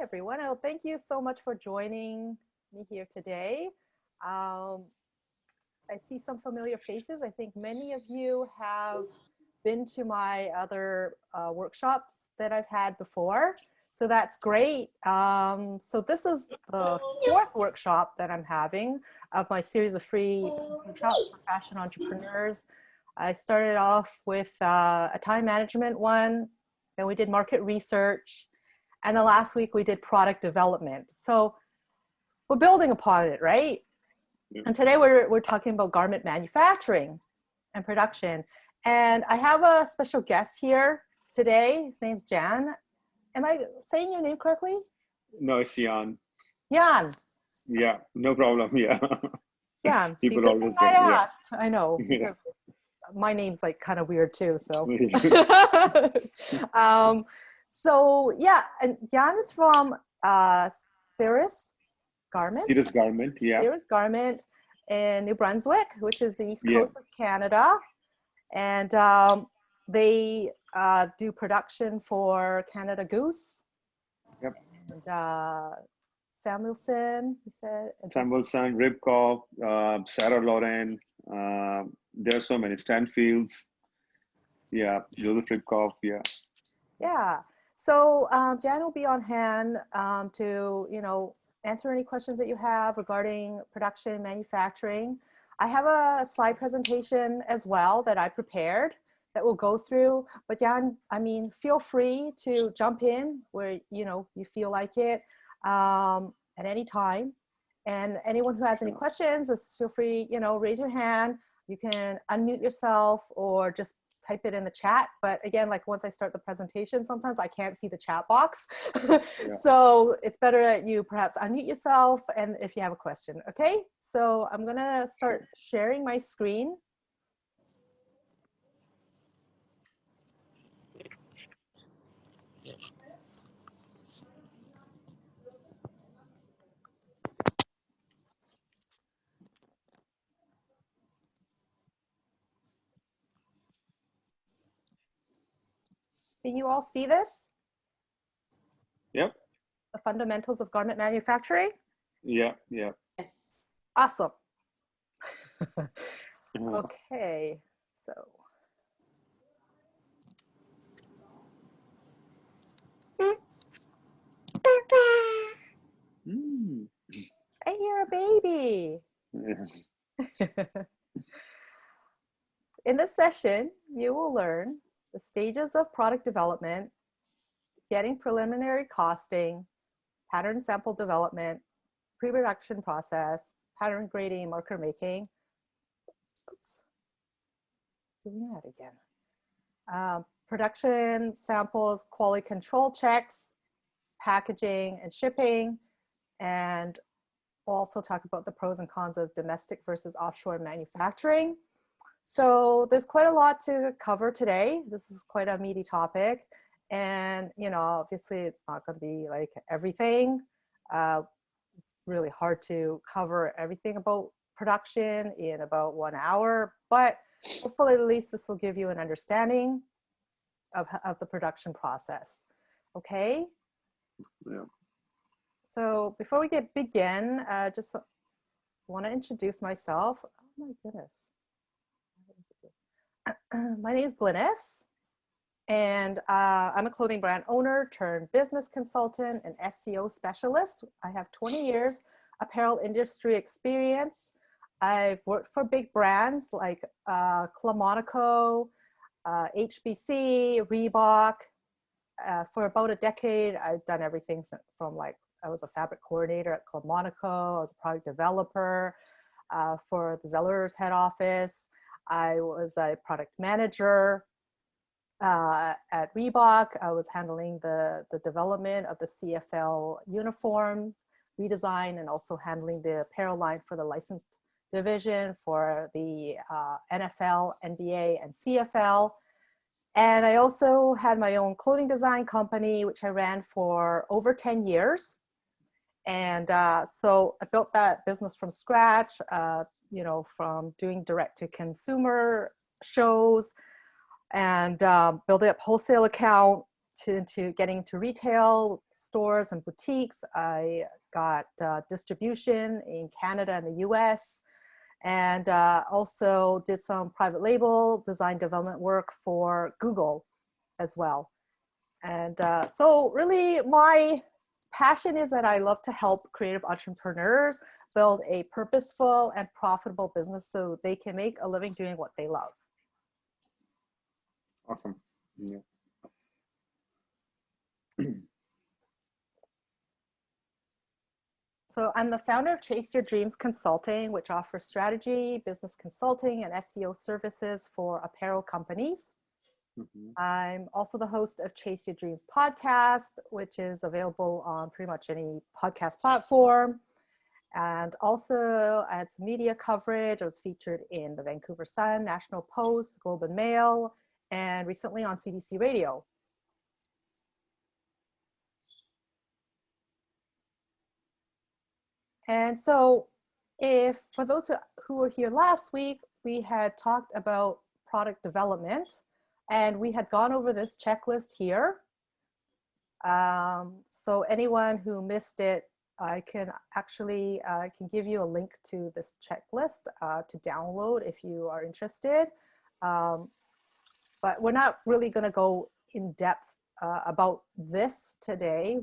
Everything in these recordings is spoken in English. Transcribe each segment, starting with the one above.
everyone. Oh, thank you so much for joining me here today. I see some familiar faces. I think many of you have been to my other workshops that I've had before. So that's great. So this is the fourth workshop that I'm having of my series of free workshops for fashion entrepreneurs. I started off with a time management one, then we did market research, and the last week we did product development. So we're building upon it, right? And today we're talking about garment manufacturing and production. And I have a special guest here today. His name's Jan. Am I saying your name correctly? No, it's Jan. Jan. Yeah, no problem. Yeah. Jan. People always I get, asked. I know, because my name's like kind of weird too. So, so yeah, and Jan is from Cirrus Garment. Cirrus Garment, yeah. Cirrus Garment in New Brunswick, which is the east coast of Canada. And they do production for Canada Goose. Yep. And Samuelsohn, you said? Samuelsohn, Ribkoff, Sarah Lauren. There are so many. Stansfields. Yeah, Joseph Ribkoff, yeah. Yeah. So Jan will be on hand to, answer any questions that you have regarding production, manufacturing. I have a slide presentation as well that I prepared that we'll go through. But Jan, feel free to jump in where, you feel like it at any time. And anyone who has any questions, just feel free, raise your hand. You can unmute yourself or just type it in the chat. But again, like once I start the presentation, sometimes I can't see the chat box. So it's better that you perhaps unmute yourself and if you have a question, okay? So I'm gonna start sharing my screen. Can you all see this? Yep. The fundamentals of garment manufacturing? Yeah, yeah. Yes. Awesome. Okay, so. I hear a baby. In this session, you will learn the stages of product development, getting preliminary costing, pattern sample development, pre-production process, pattern grading, marker making. Oops. Doing that again. Production samples, quality control checks, packaging and shipping, and we'll also talk about the pros and cons of domestic versus offshore manufacturing. So there's quite a lot to cover today. This is quite a meaty topic. And, obviously it's not going to be like everything. It's really hard to cover everything about production in about 1 hour, but hopefully at least this will give you an understanding of the production process. Okay? Yeah. So before we begin, just want to introduce myself. Oh my goodness. My name is Glynis, and I'm a clothing brand owner turned business consultant and SEO specialist. I have 20 years apparel industry experience. I've worked for big brands like Club Monaco, HBC, Reebok. For about a decade, I've done everything from I was a fabric coordinator at Club Monaco. I was a product developer for the Zellers head office. I was a product manager at Reebok. I was handling the development of the CFL uniform redesign and also handling the apparel line for the licensed division for the NFL, NBA, and CFL. And I also had my own clothing design company, which I ran for over 10 years. And so I built that business from scratch, from doing direct to consumer shows and building up wholesale account into getting into retail stores and boutiques. I got distribution in Canada and the US, and also did some private label design development work for Google as well. And so really my passion is that I love to help creative entrepreneurs build a purposeful and profitable business so they can make a living doing what they love. Awesome. Yeah. So I'm the founder of Chase Your Dreams Consulting, which offers strategy, business consulting, and SEO services for apparel companies. Mm-hmm. I'm also the host of Chase Your Dreams podcast, which is available on pretty much any podcast platform. And also I had some media coverage. I was featured in the Vancouver Sun, National Post, Globe and Mail, and recently on CBC Radio. And so for those who were here last week, we had talked about product development, and we had gone over this checklist here. So anyone who missed it, I can actually can give you a link to this checklist to download if you are interested. But we're not really going to go in depth about this today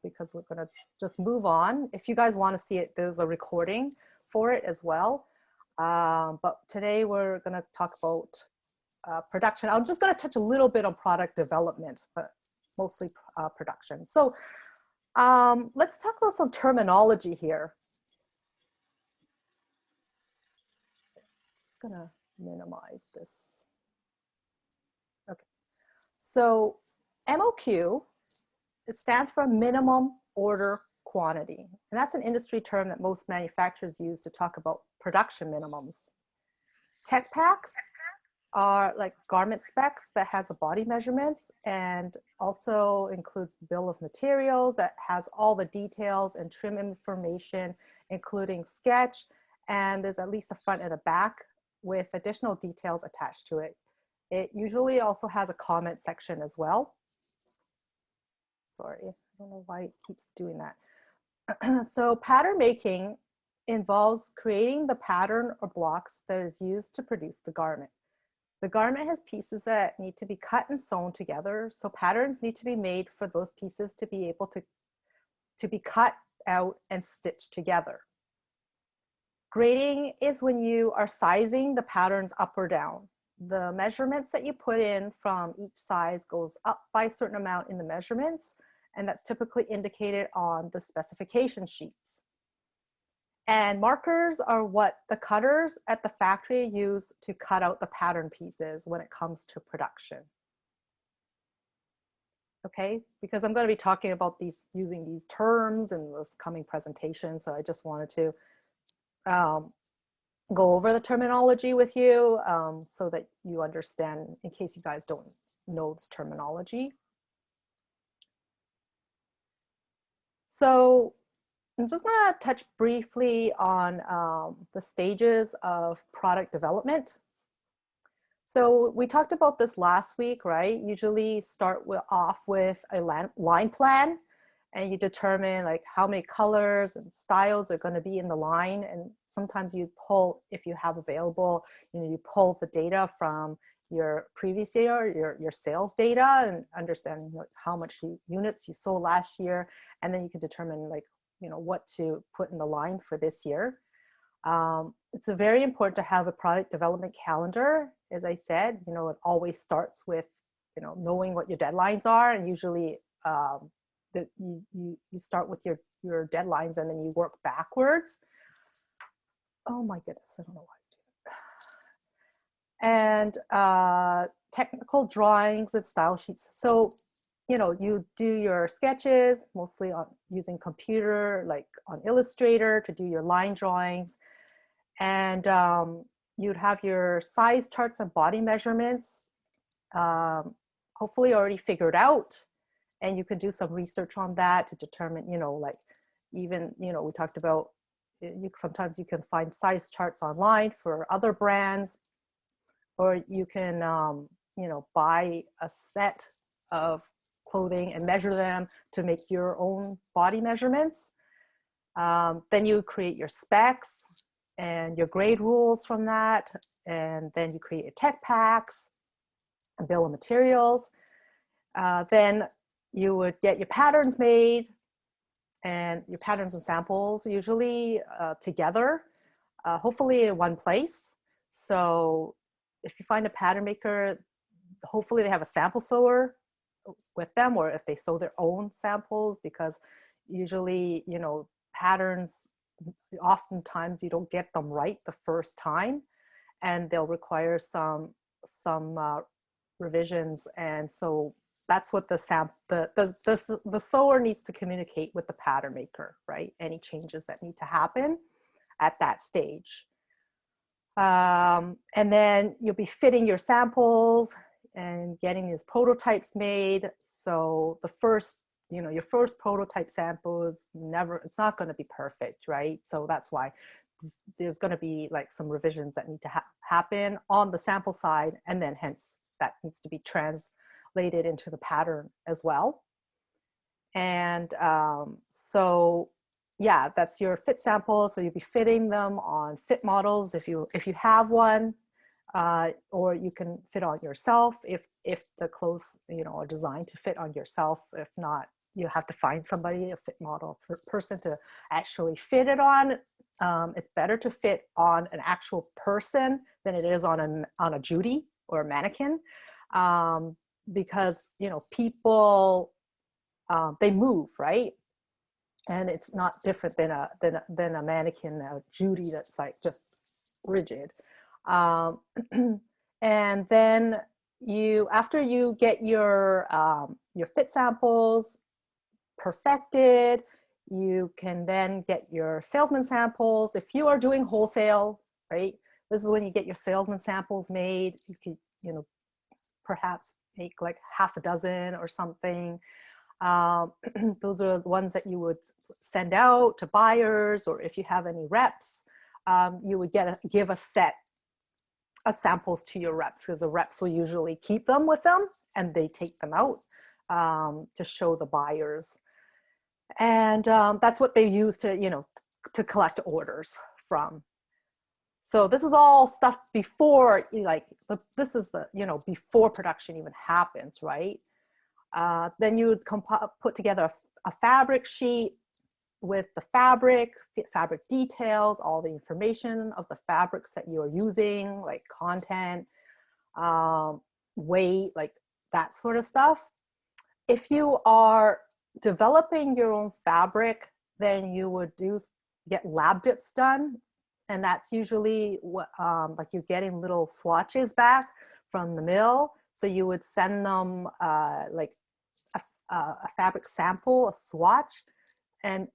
because we're going to just move on. If you guys want to see it, there's a recording for it as well. But today we're going to talk about production. I'm just going to touch a little bit on product development, but mostly production. So let's talk about some terminology here. Just going to minimize this. Okay. So MOQ, it stands for minimum order quantity. And that's an industry term that most manufacturers use to talk about production minimums. Tech packs are like garment specs that has a body measurements and also includes bill of materials that has all the details and trim information, including sketch, and there's at least a front and a back with additional details attached to it. It usually also has a comment section as well. Sorry, I don't know why it keeps doing that. So pattern making involves creating the pattern or blocks that is used to produce the garment. The garment has pieces that need to be cut and sewn together, so patterns need to be made for those pieces to be able to be cut out and stitched together. Grading is when you are sizing the patterns up or down. The measurements that you put in from each size goes up by a certain amount in the measurements, and that's typically indicated on the specification sheets. And markers are what the cutters at the factory use to cut out the pattern pieces when it comes to production. Okay, because I'm going to be talking about using these terms in this coming presentation, so I just wanted to go over the terminology with you so that you understand in case you guys don't know this terminology. So I'm just going to touch briefly on the stages of product development. So we talked about this last week, right? Usually start off with a line plan, and you determine like how many colors and styles are going to be in the line. And sometimes you pull, if you have available, you pull the data from your previous year, your sales data, and understand how much units you sold last year. And then you can determine like, what to put in the line for this year. It's very important to have a product development calendar. As I said, it always starts with, knowing what your deadlines are, and usually that you start with your deadlines and then you work backwards. Oh my goodness, I don't know why it's doing that. And technical drawings and style sheets. So, you do your sketches mostly using computer, like on Illustrator, to do your line drawings. And you'd have your size charts and body measurements hopefully already figured out. And you can do some research on that to determine, like even, we talked about, sometimes you can find size charts online for other brands, or you can, buy a set of clothing and measure them to make your own body measurements. Then you create your specs and your grade rules from that. And then you create your tech packs, a bill of materials. Then you would get your patterns made, and your patterns and samples usually together, hopefully in one place. So if you find a pattern maker, hopefully they have a sample sewer with them, or if they sew their own samples, because usually, you know, patterns, oftentimes you don't get them right the first time, and they'll require some revisions. And so that's what the sewer needs to communicate with the pattern maker, right? Any changes that need to happen at that stage. And then you'll be fitting your samples and getting these prototypes made. So the first, you know, your first prototype sample is it's not going to be perfect, right? So that's why there's going to be like some revisions that need to happen on the sample side, and then hence that needs to be translated into the pattern as well. And so yeah, that's your fit sample. So you'll be fitting them on fit models if you have one, or you can fit on yourself if the clothes, you know, are designed to fit on yourself. If not, you have to find somebody, a fit model person to actually fit it on. It's better to fit on an actual person than it is on a Judy or a mannequin, because, you know, people, they move, right? And it's not different than a mannequin, a Judy that's like just rigid. And then after you get your fit samples perfected, you can then get your salesman samples. If you are doing wholesale, right, this is when you get your salesman samples made. You could, you know, perhaps make like half a dozen or something. Those are the ones that you would send out to buyers, or if you have any reps, you would give a set of samples to your reps, because the reps will usually keep them with them and they take them out to show the buyers. And that's what they use to, you know, to collect orders from. So this is all stuff before, like, this is the, you know, before production even happens, right? Then you would put together a fabric sheet with the fabric details, all the information of the fabrics that you are using, like content, weight, like that sort of stuff. If you are developing your own fabric, then you would get lab dips done. And that's usually what, like you're getting little swatches back from the mill. So you would send them like a fabric sample, a swatch. And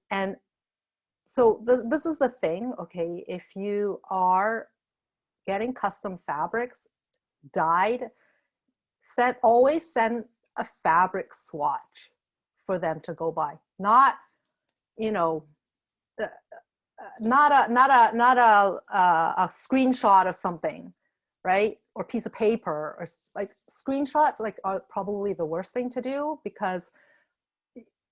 so this is the thing, okay, if you are getting custom fabrics dyed, always send a fabric swatch for them to go by. Not, you know, not a screenshot of something, right? Or piece of paper, or like screenshots like are probably the worst thing to do, because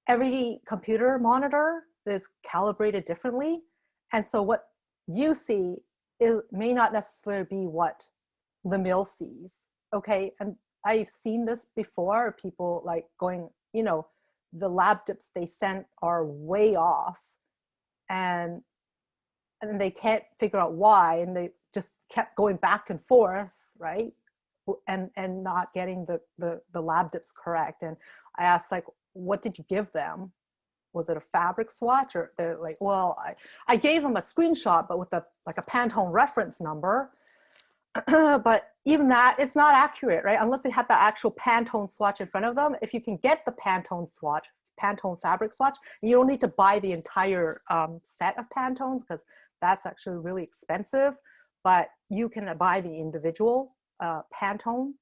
every computer monitor is calibrated differently. And so what you see may not necessarily be what the mill sees, okay? And I've seen this before, people like going, you know, the lab dips they sent are way off, and they can't figure out why, and they just kept going back and forth, right? And not getting the lab dips correct. And I asked, like, what did you give them? Was it a fabric swatch? Or they're like, well, I gave them a screenshot, but with a Pantone reference number. But even that, it's not accurate, right? Unless they have the actual Pantone swatch in front of them. If you can get the Pantone swatch, Pantone fabric swatch, you don't need to buy the entire set of Pantones, because that's actually really expensive. But you can buy the individual Pantone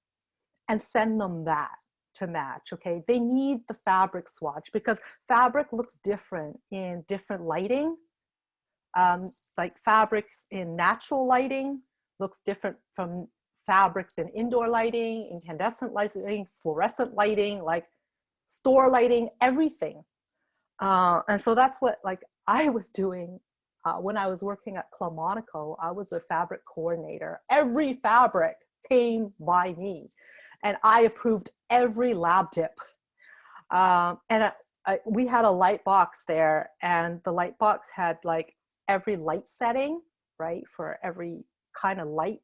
and send them that to match, okay? They need the fabric swatch because fabric looks different in different lighting. Like fabrics in natural lighting looks different from fabrics in indoor lighting, incandescent lighting, fluorescent lighting. Like store lighting, everything. And so that's what like I was doing when I was working at Club Monaco. I was a fabric coordinator. Every fabric came by me, and I approved every lab dip. We had a light box there, and the light box had like every light setting, right, for every kind of light.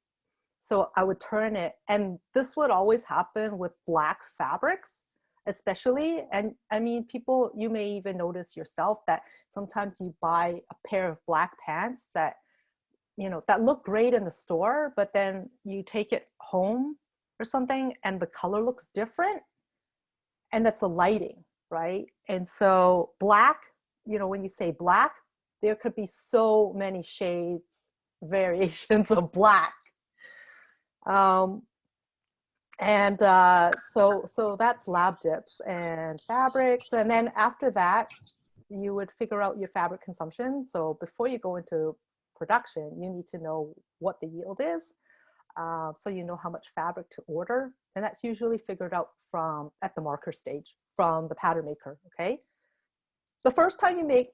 So I would turn it, and this would always happen with black fabrics, especially. And I mean, people, you may even notice yourself that sometimes you buy a pair of black pants that, you know, that look great in the store, but then you take it home or something and the color looks different. And that's the lighting, right? And so black, you know, when you say black, there could be so many shades, variations of black. So that's lab dips and fabrics. And then after that, you would figure out your fabric consumption. So before you go into production, you need to know what the yield is. So you know how much fabric to order. And that's usually figured out at the marker stage from the pattern maker, okay? The first time you make,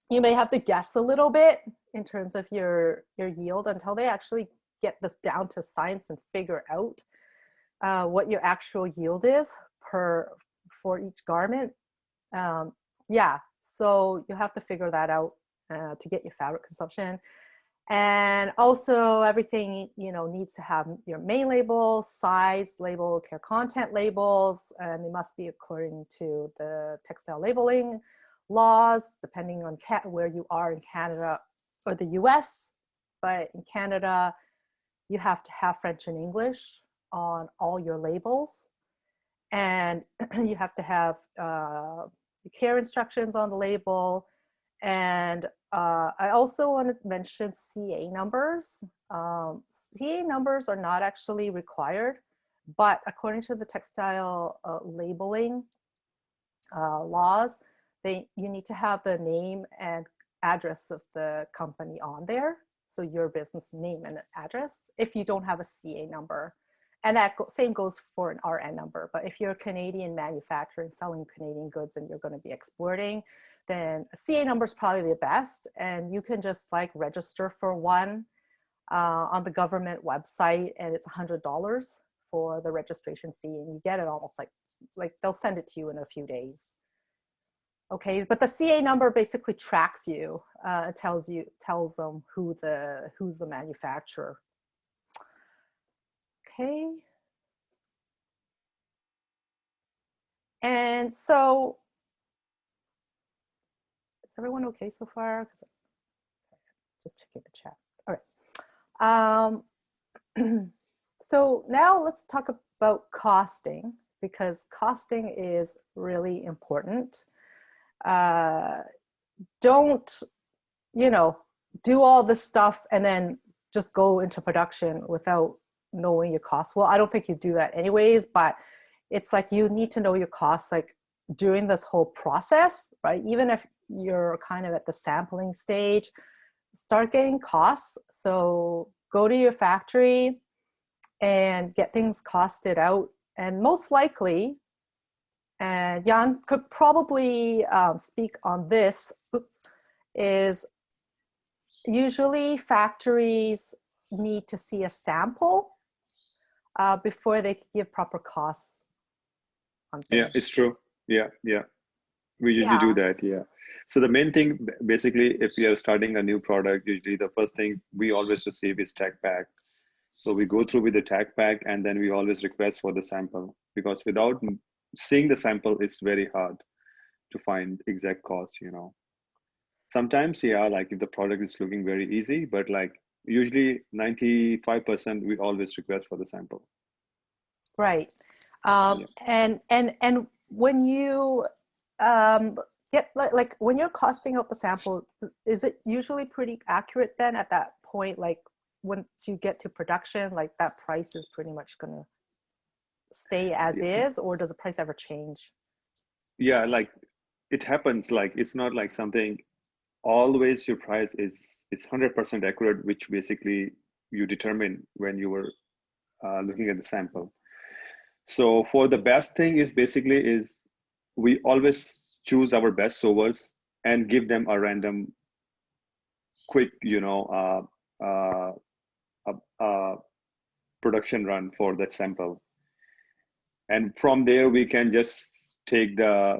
you may have to guess a little bit in terms of your yield until they actually get this down to science and figure out what your actual yield is for each garment. Yeah, so you have to figure that out to get your fabric consumption. And also everything, you know, needs to have your main label, size label, care content labels, and they must be according to the textile labeling laws, depending on where you are in Canada or the US. But in Canada, you have to have French and English on all your labels. And you have to have care instructions on the label. And I also want to mention CA numbers. CA numbers are not actually required, but according to the textile labeling laws, you need to have the name and address of the company on there. So your business name and address, if you don't have a CA number. And that same goes for an RN number. But if you're a Canadian manufacturer selling Canadian goods and you're going to be exporting, then a CA number is probably the best. And you can just like register for one on the government website, and it's $100 for the registration fee, and you get it almost like they'll send it to you in a few days. Okay, but the CA number basically tracks you, tells them who's the manufacturer. Okay. And so, is everyone okay so far? Just checking the chat. All right. So now let's talk about costing, because costing is really important. Don't, you know, do all this stuff and then just go into production without knowing your costs. Well, I don't think you do that anyways, but it's like you need to know your costs like during this whole process, right? Even if you're kind of at the sampling stage, start getting costs. So go to your factory and get things costed out. And most likely, and Jan could probably speak on this, is usually factories need to see a sample before they give proper costs on things. Yeah, it's true. Yeah. We usually do that, yeah. So the main thing, basically, if we are starting a new product, usually the first thing we always receive is tag pack. So we go through with the tag pack, and then we always request for the sample, because without seeing the sample, it's very hard to find exact cost, you know. Sometimes, yeah, like if the product is looking very easy, but like usually 95%, we always request for the sample. Right. And when you get like when you're costing out the sample, is it usually pretty accurate then at that point? Like once you get to production, like that price is pretty much going to stay as is, or does the price ever change? Yeah, like it happens. Like it's not like something always your price is 100% accurate, which basically you determine when you were looking at the sample. So for the best thing is basically is we always choose our best sewers and give them a random quick, production run for that sample. And from there, we can just take the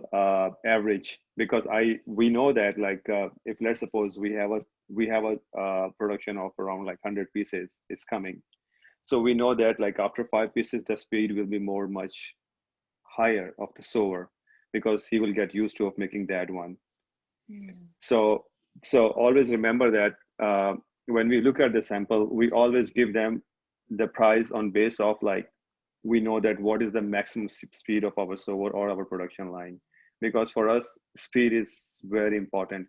average, because we know that, like, if let's suppose we have a production of around like 100 pieces is coming. So we know that like after 5 pieces, the speed will be much higher of the sewer, because he will get used to of making that one. So always remember that when we look at the sample, we always give them the price on base of, like, we know that what is the maximum speed of our sewer or our production line, because for us speed is very important.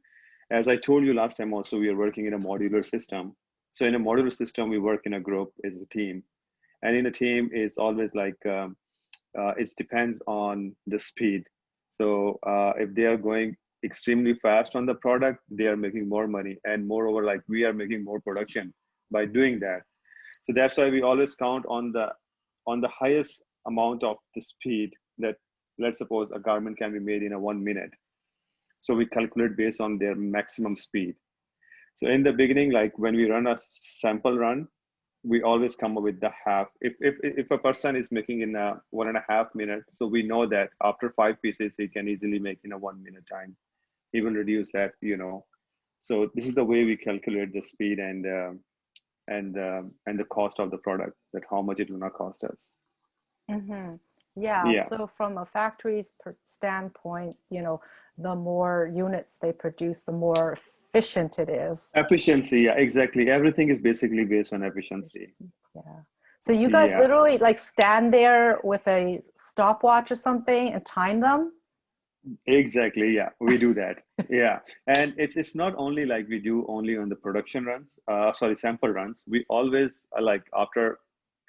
As I told you last time also, we are working in a modular system. So in a modular system, we work in a group as a team, and in a team is always like it depends on the speed. So if they are going extremely fast on the product, they are making more money, and moreover, like, we are making more production by doing that. So that's why we always count on the highest amount of the speed that, let's suppose, a garment can be made in a 1 minute. So we calculate based on their maximum speed. So in the beginning, like when we run a sample run, we always come up with the half. If a person is making in a 1.5 minute, so we know that after 5 pieces, he can easily make in a 1 minute time. He will reduce that, So this is the way we calculate the speed and the cost of the product, that how much it will not cost us. Mm-hmm. Yeah. Yeah. So from a factory's standpoint, the more units they produce, the more efficient it is. Efficiency, yeah, exactly. Everything is basically based on efficiency. Yeah. So you guys Yeah. literally like stand there with a stopwatch or something and time them? Exactly. Yeah, we do that. Yeah, and it's not only like we do only on the production runs. Sample runs. We always like after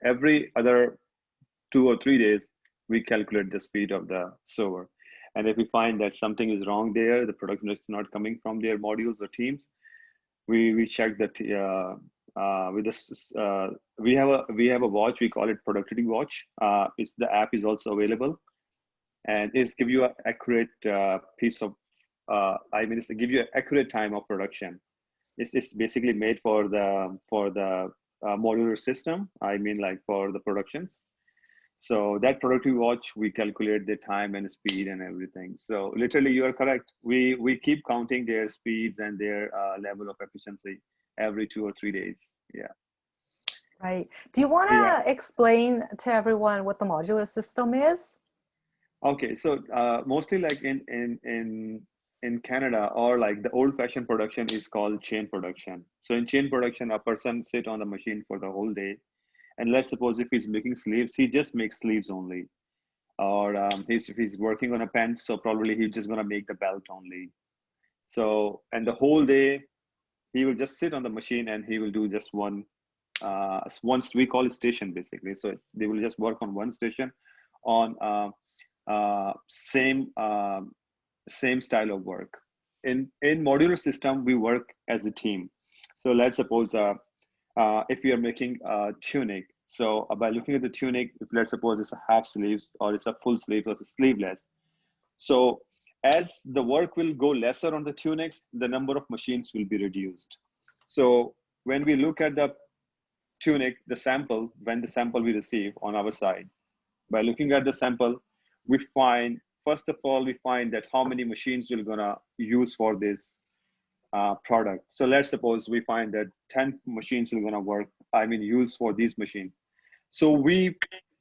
every other 2 or 3 days, we calculate the speed of the server. And if we find that something is wrong there, the production is not coming from their modules or teams, we check that with this. We have a watch. We call it productivity watch. It's the app is also available, and it's give you an accurate piece of. It's to give you an accurate time of production. It's basically made for the modular system. Like for the productions. So that productivity watch, we calculate the time and speed and everything. So literally, you are correct. We keep counting their speeds and their level of efficiency every 2 or 3 days. Yeah. Right. Do you want to explain to everyone what the modular system is? Okay. So mostly like in Canada, or like the old-fashioned production is called chain production. So in chain production, a person sit on the machine for the whole day. And let's suppose if he's making sleeves, he just makes sleeves only. Or if he's working on a pant, so probably he's just gonna make the belt only. So, and the whole day, he will just sit on the machine and he will do just one, we call it station basically. So they will just work on one station on same style of work. In modular system, we work as a team. So let's suppose if you are making a tunic, so by looking at the tunic, if let's suppose it's a half sleeves or it's a full sleeve or it's a sleeveless. So as the work will go lesser on the tunics, the number of machines will be reduced. So when we look at the tunic, the sample we receive on our side, by looking at the sample, we find, first of all, that how many machines we're gonna use for this product. So let's suppose we find that 10 machines are gonna use for these machines. So we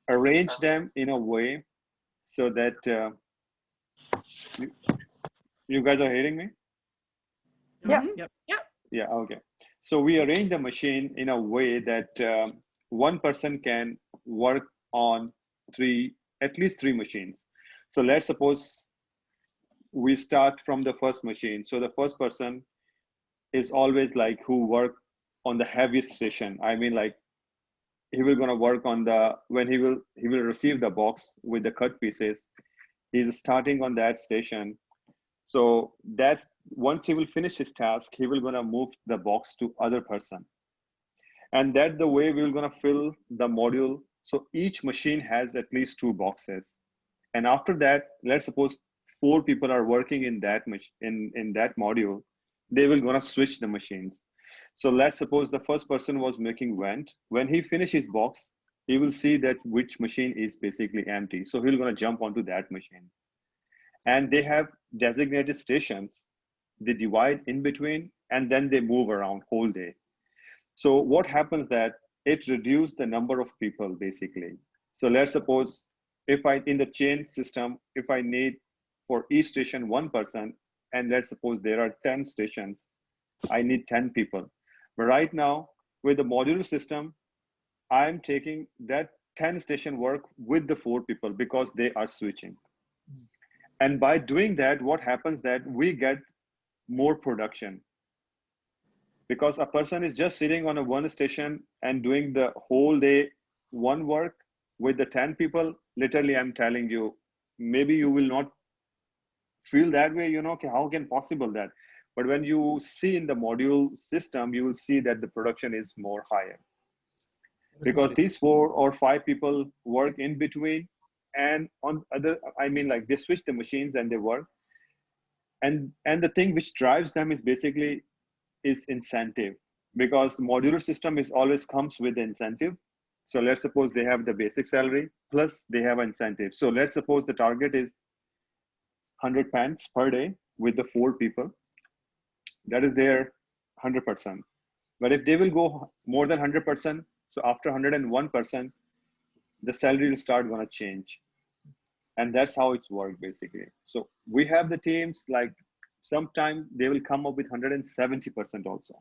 arrange them in a way so that you guys are hearing me? Yeah. Yep. Yeah, okay. So we arrange the machine in a way that one person can work on at least three machines. So let's suppose we start from the first machine. So the first person is always like who work on the heaviest station. Like he will gonna work on when he will receive the box with the cut pieces. He's starting on that station. So that's once he will finish his task, he will gonna move the box to other person. And that's the way we're gonna fill the module. So each machine has at least 2 boxes. And after that, let's suppose 4 people are working in that in that module, they will gonna switch the machines. So let's suppose the first person was making vent. When he finishes box, he will see that which machine is basically empty. So he'll gonna jump onto that machine. And they have designated stations. They divide in between and then they move around whole day. So what happens that it reduces the number of people basically. So let's suppose if in the chain system, if I need for each station 1 person, and let's suppose there are 10 stations, I need 10 people. But right now with the modular system, I'm taking that 10 station work with the 4 people because they are switching. And by doing that, what happens that we get more production, because a person is just sitting on a one station and doing the whole day one work with the 10 people. Literally, I'm telling you, maybe you will not feel that way, you know, okay, how can possible that? But when you see in the module system, you will see that the production is more higher because these 4 or 5 people work in between, and on other, I mean, like they switch the machines and they work. And the thing which drives them is basically is incentive, because the modular system is always comes with incentive. So let's suppose they have the basic salary plus they have incentive. So let's suppose the target is 100 pants per day with the 4 people. That is their 100%. But if they will go more than 100%, so after 101%, the salary will start gonna change. And that's how it's worked basically. So we have the teams like sometime they will come up with 170% also.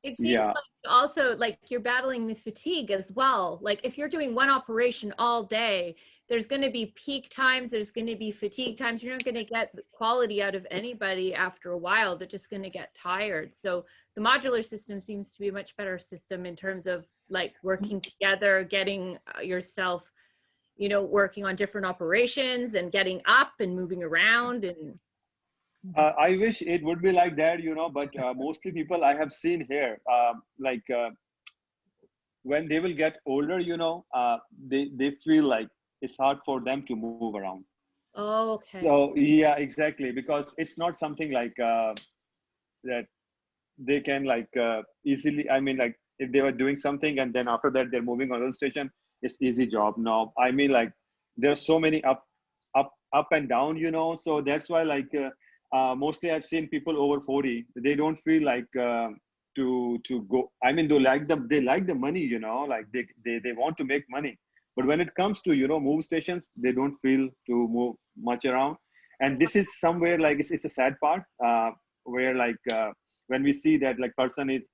It seems like also like you're battling the fatigue as well. Like if you're doing one operation all day, there's going to be peak times, there's going to be fatigue times. You're not going to get quality out of anybody after a while. They're just going to get tired. So the modular system seems to be a much better system in terms of like working together, getting yourself, you know, working on different operations and getting up and moving around. And I wish it would be like that, you know, but mostly people I have seen here, when they will get older, you know, they feel like it's hard for them to move around. oh, okay. So yeah, exactly, because it's not something like that they can like easily. I mean, like if they were doing something and then after that they're moving on the station, it's easy job. No, I mean like there's so many up and down, you know. So that's why like mostly I've seen people over 40. They don't feel like to go. I mean, they like the money, you know, like they want to make money. But when it comes to, you know, move stations, they don't feel to move much around. And this is somewhere like it's a sad part where like when we see that like person is,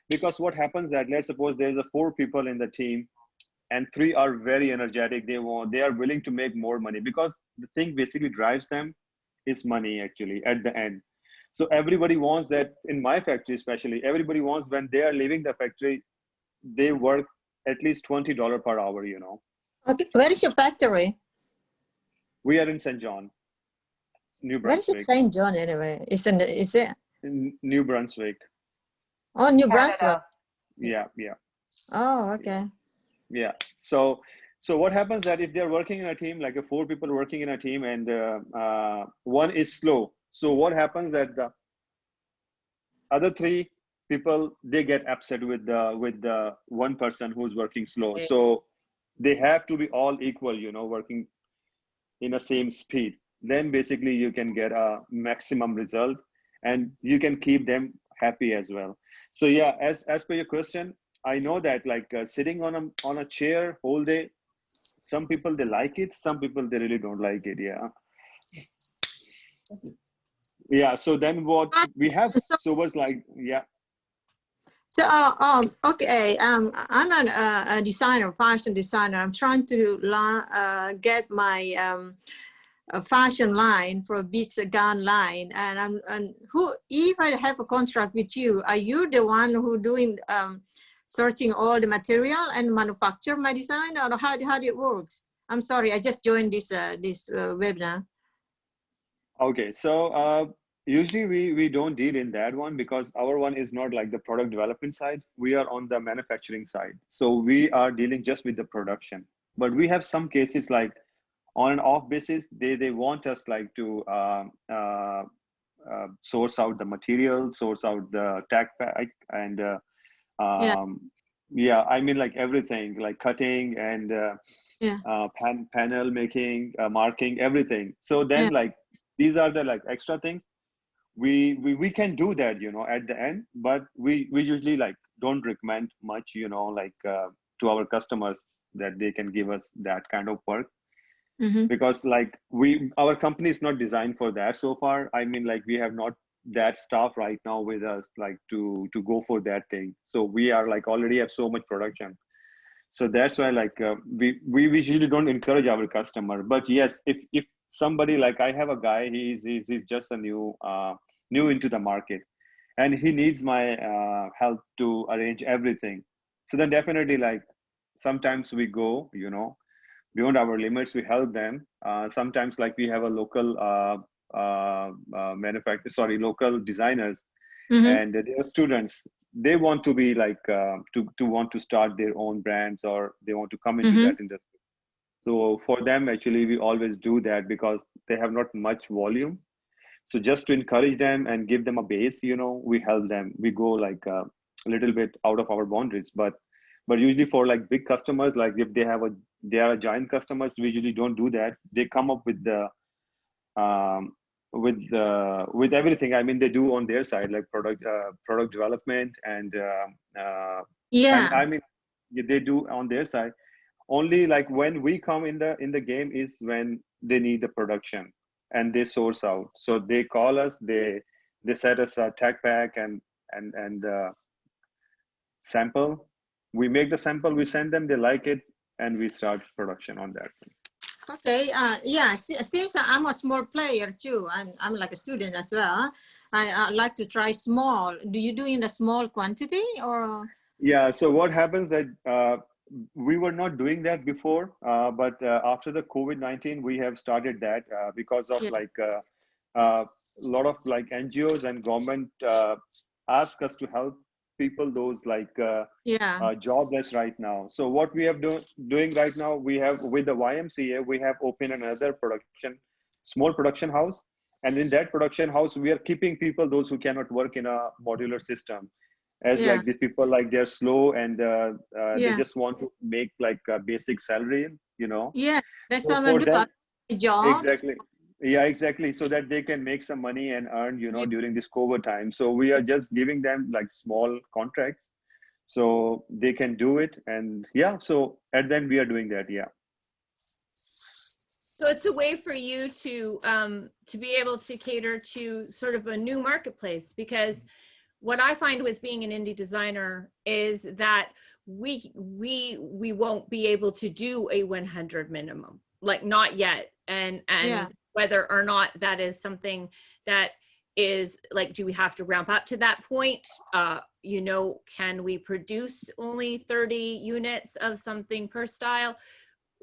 because what happens that let's suppose there's a 4 people in the team and 3 are very energetic. They are willing to make more money, because the thing basically drives them is money actually at the end. So everybody wants that. In my factory especially, everybody wants when they are leaving the factory, they work at least $20 per hour, you know. Okay, where is your factory? We are in St. John, New Where is Brunswick. it St. John anyway? Is it? In New Brunswick. Oh, New Canada. Brunswick. Yeah. Oh, okay. Yeah. So what happens that if they're working in a team, like 4 people working in a team, and one is slow. So what happens that the other 3 people, they get upset with the one person who's working slow. Okay. So they have to be all equal, you know, working in the same speed. Then basically you can get a maximum result and you can keep them happy as well. So yeah, as per your question, I know that like sitting on a chair whole day, some people they like it, some people they really don't like it. Yeah. Yeah. So then what we have was like, yeah. So, okay. I'm a designer, fashion designer. I'm trying to get my a fashion line for a beach gown line, and if I have a contract with you, are you the one who doing searching all the material and manufacture my design, or how it works? I'm sorry, I just joined this webinar. Okay, so usually we don't deal in that one, because our one is not like the product development side. We are on the manufacturing side. So we are dealing just with the production. But we have some cases like on an off basis, they want us like to source out the material, source out the tag pack, and Yeah. yeah, I mean like everything, like cutting and Yeah. panel making, marking, everything. So then Yeah. like these are the like extra things. We can do that, you know, at the end, but we usually like don't recommend much, you know, like to our customers that they can give us that kind of work, Mm-hmm. because like our company is not designed for that so far. I mean, like we have not that staff right now with us like to go for that thing. So we are like already have so much production. So that's why like we usually don't encourage our customer. But yes, if somebody, like I have a guy, he's just a new into the market, and he needs my help to arrange everything. So then definitely like sometimes we go, you know, beyond our limits, we help them. Sometimes like we have a local local designers, Mm-hmm. and their students, they want to be like to want to start their own brands, or they want to come into Mm-hmm. that industry. So for them, actually, we always do that because they have not much volume. So just to encourage them and give them a base, you know, we help them. We go like a little bit out of our boundaries, but usually for like big customers, like if they are a giant customers, we usually don't do that. They come up with the um, with everything. I mean, they do on their side like product development and Yeah. I mean they do on their side. Only like when we come in the game is when they need the production and they source out. So they call us, they set us a tech pack and sample. We make the sample, we send them, they like it, and we start production on that. Okay. Yeah. Since I'm a small player too, I'm like a student as well. I like to try small. Do you do in a small quantity or? Yeah. So what happens that we were not doing that before, but after the COVID-19, we have started that because of Yeah. like a lot of like NGOs and government ask us to help people those like Yeah. jobless right now. So what we have doing right now, we have with the YMCA, we have opened another small production house. And in that production house, we are keeping people, those who cannot work in a modular system, as Yeah. like these people, like they're slow and they Yeah. just want to make like a basic salary, you know. Yeah. That's So what I for do. them, Jobs. exactly. Yeah, exactly. So that they can make some money and earn, you know, Yeah. during this COVID time. So we are just giving them like small contracts so they can do it. And yeah, so at then we are doing that. Yeah. So it's a way for you to be able to cater to sort of a new marketplace, because what I find with being an indie designer is that we won't be able to do a 100 minimum, like not yet. And Yeah. whether or not that is something that is like, do we have to ramp up to that point? You know, can we produce only 30 units of something per style?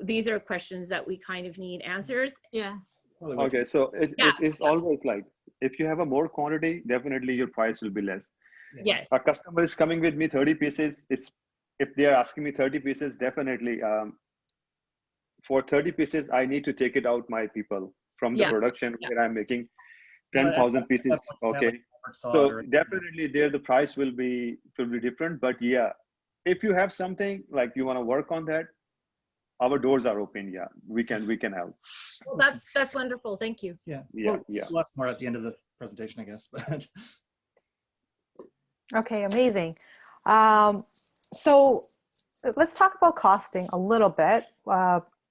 These are questions that we kind of need answers. Yeah. Okay. So Yeah. it's always like, if you have a more quantity, definitely your price will be less. Yes. A customer is coming with me 30 pieces. If they are asking me 30 pieces, definitely for 30 pieces, I need to take it out my people from the Yeah. production Yeah. where I'm making 10,000 pieces. Okay. So definitely there the price will be different. But yeah, if you have something like you want to work on that, our doors are open. Yeah, we can help. Well, that's wonderful. Thank you. Yeah. Yeah, Well, yeah. lots more at the end of the presentation, I guess. But Okay, amazing. So let's talk about costing a little bit.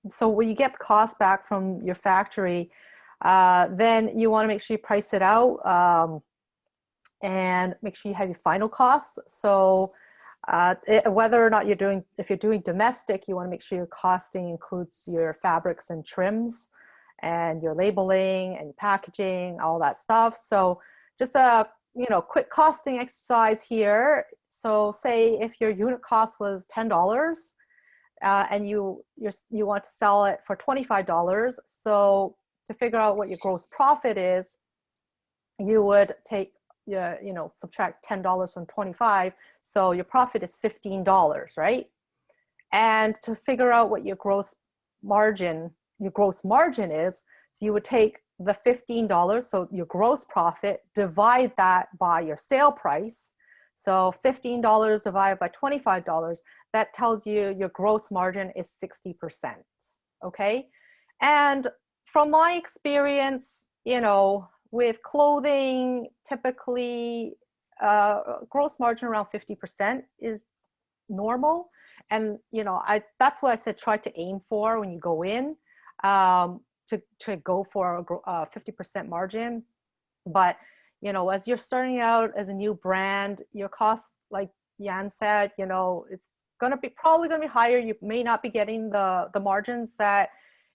So when you get the cost back from your factory, then you want to make sure you price it out and make sure you have your final costs. So whether or not if you're doing domestic, you want to make sure your costing includes your fabrics and trims and your labeling and your packaging, all that stuff. So just a quick costing exercise here. So say if your unit cost was $10 and you want to sell it for $25. So to figure out what your gross profit is, you would take subtract $10 from 25. So your profit is $15, right? And to figure out what your gross margin your gross margin is. So you would take the $15, so your gross profit, divide that by your sale price. So $15 divided by $25, that tells you your gross margin is 60%, okay? And from my experience, you know, with clothing, typically gross margin around 50% is normal. And, you know, that's what I said, try to aim for when you go in, to go for a 50% margin. But, you know, as you're starting out as a new brand, your costs, like Jan said, you know, it's probably gonna be higher. You may not be getting the margins that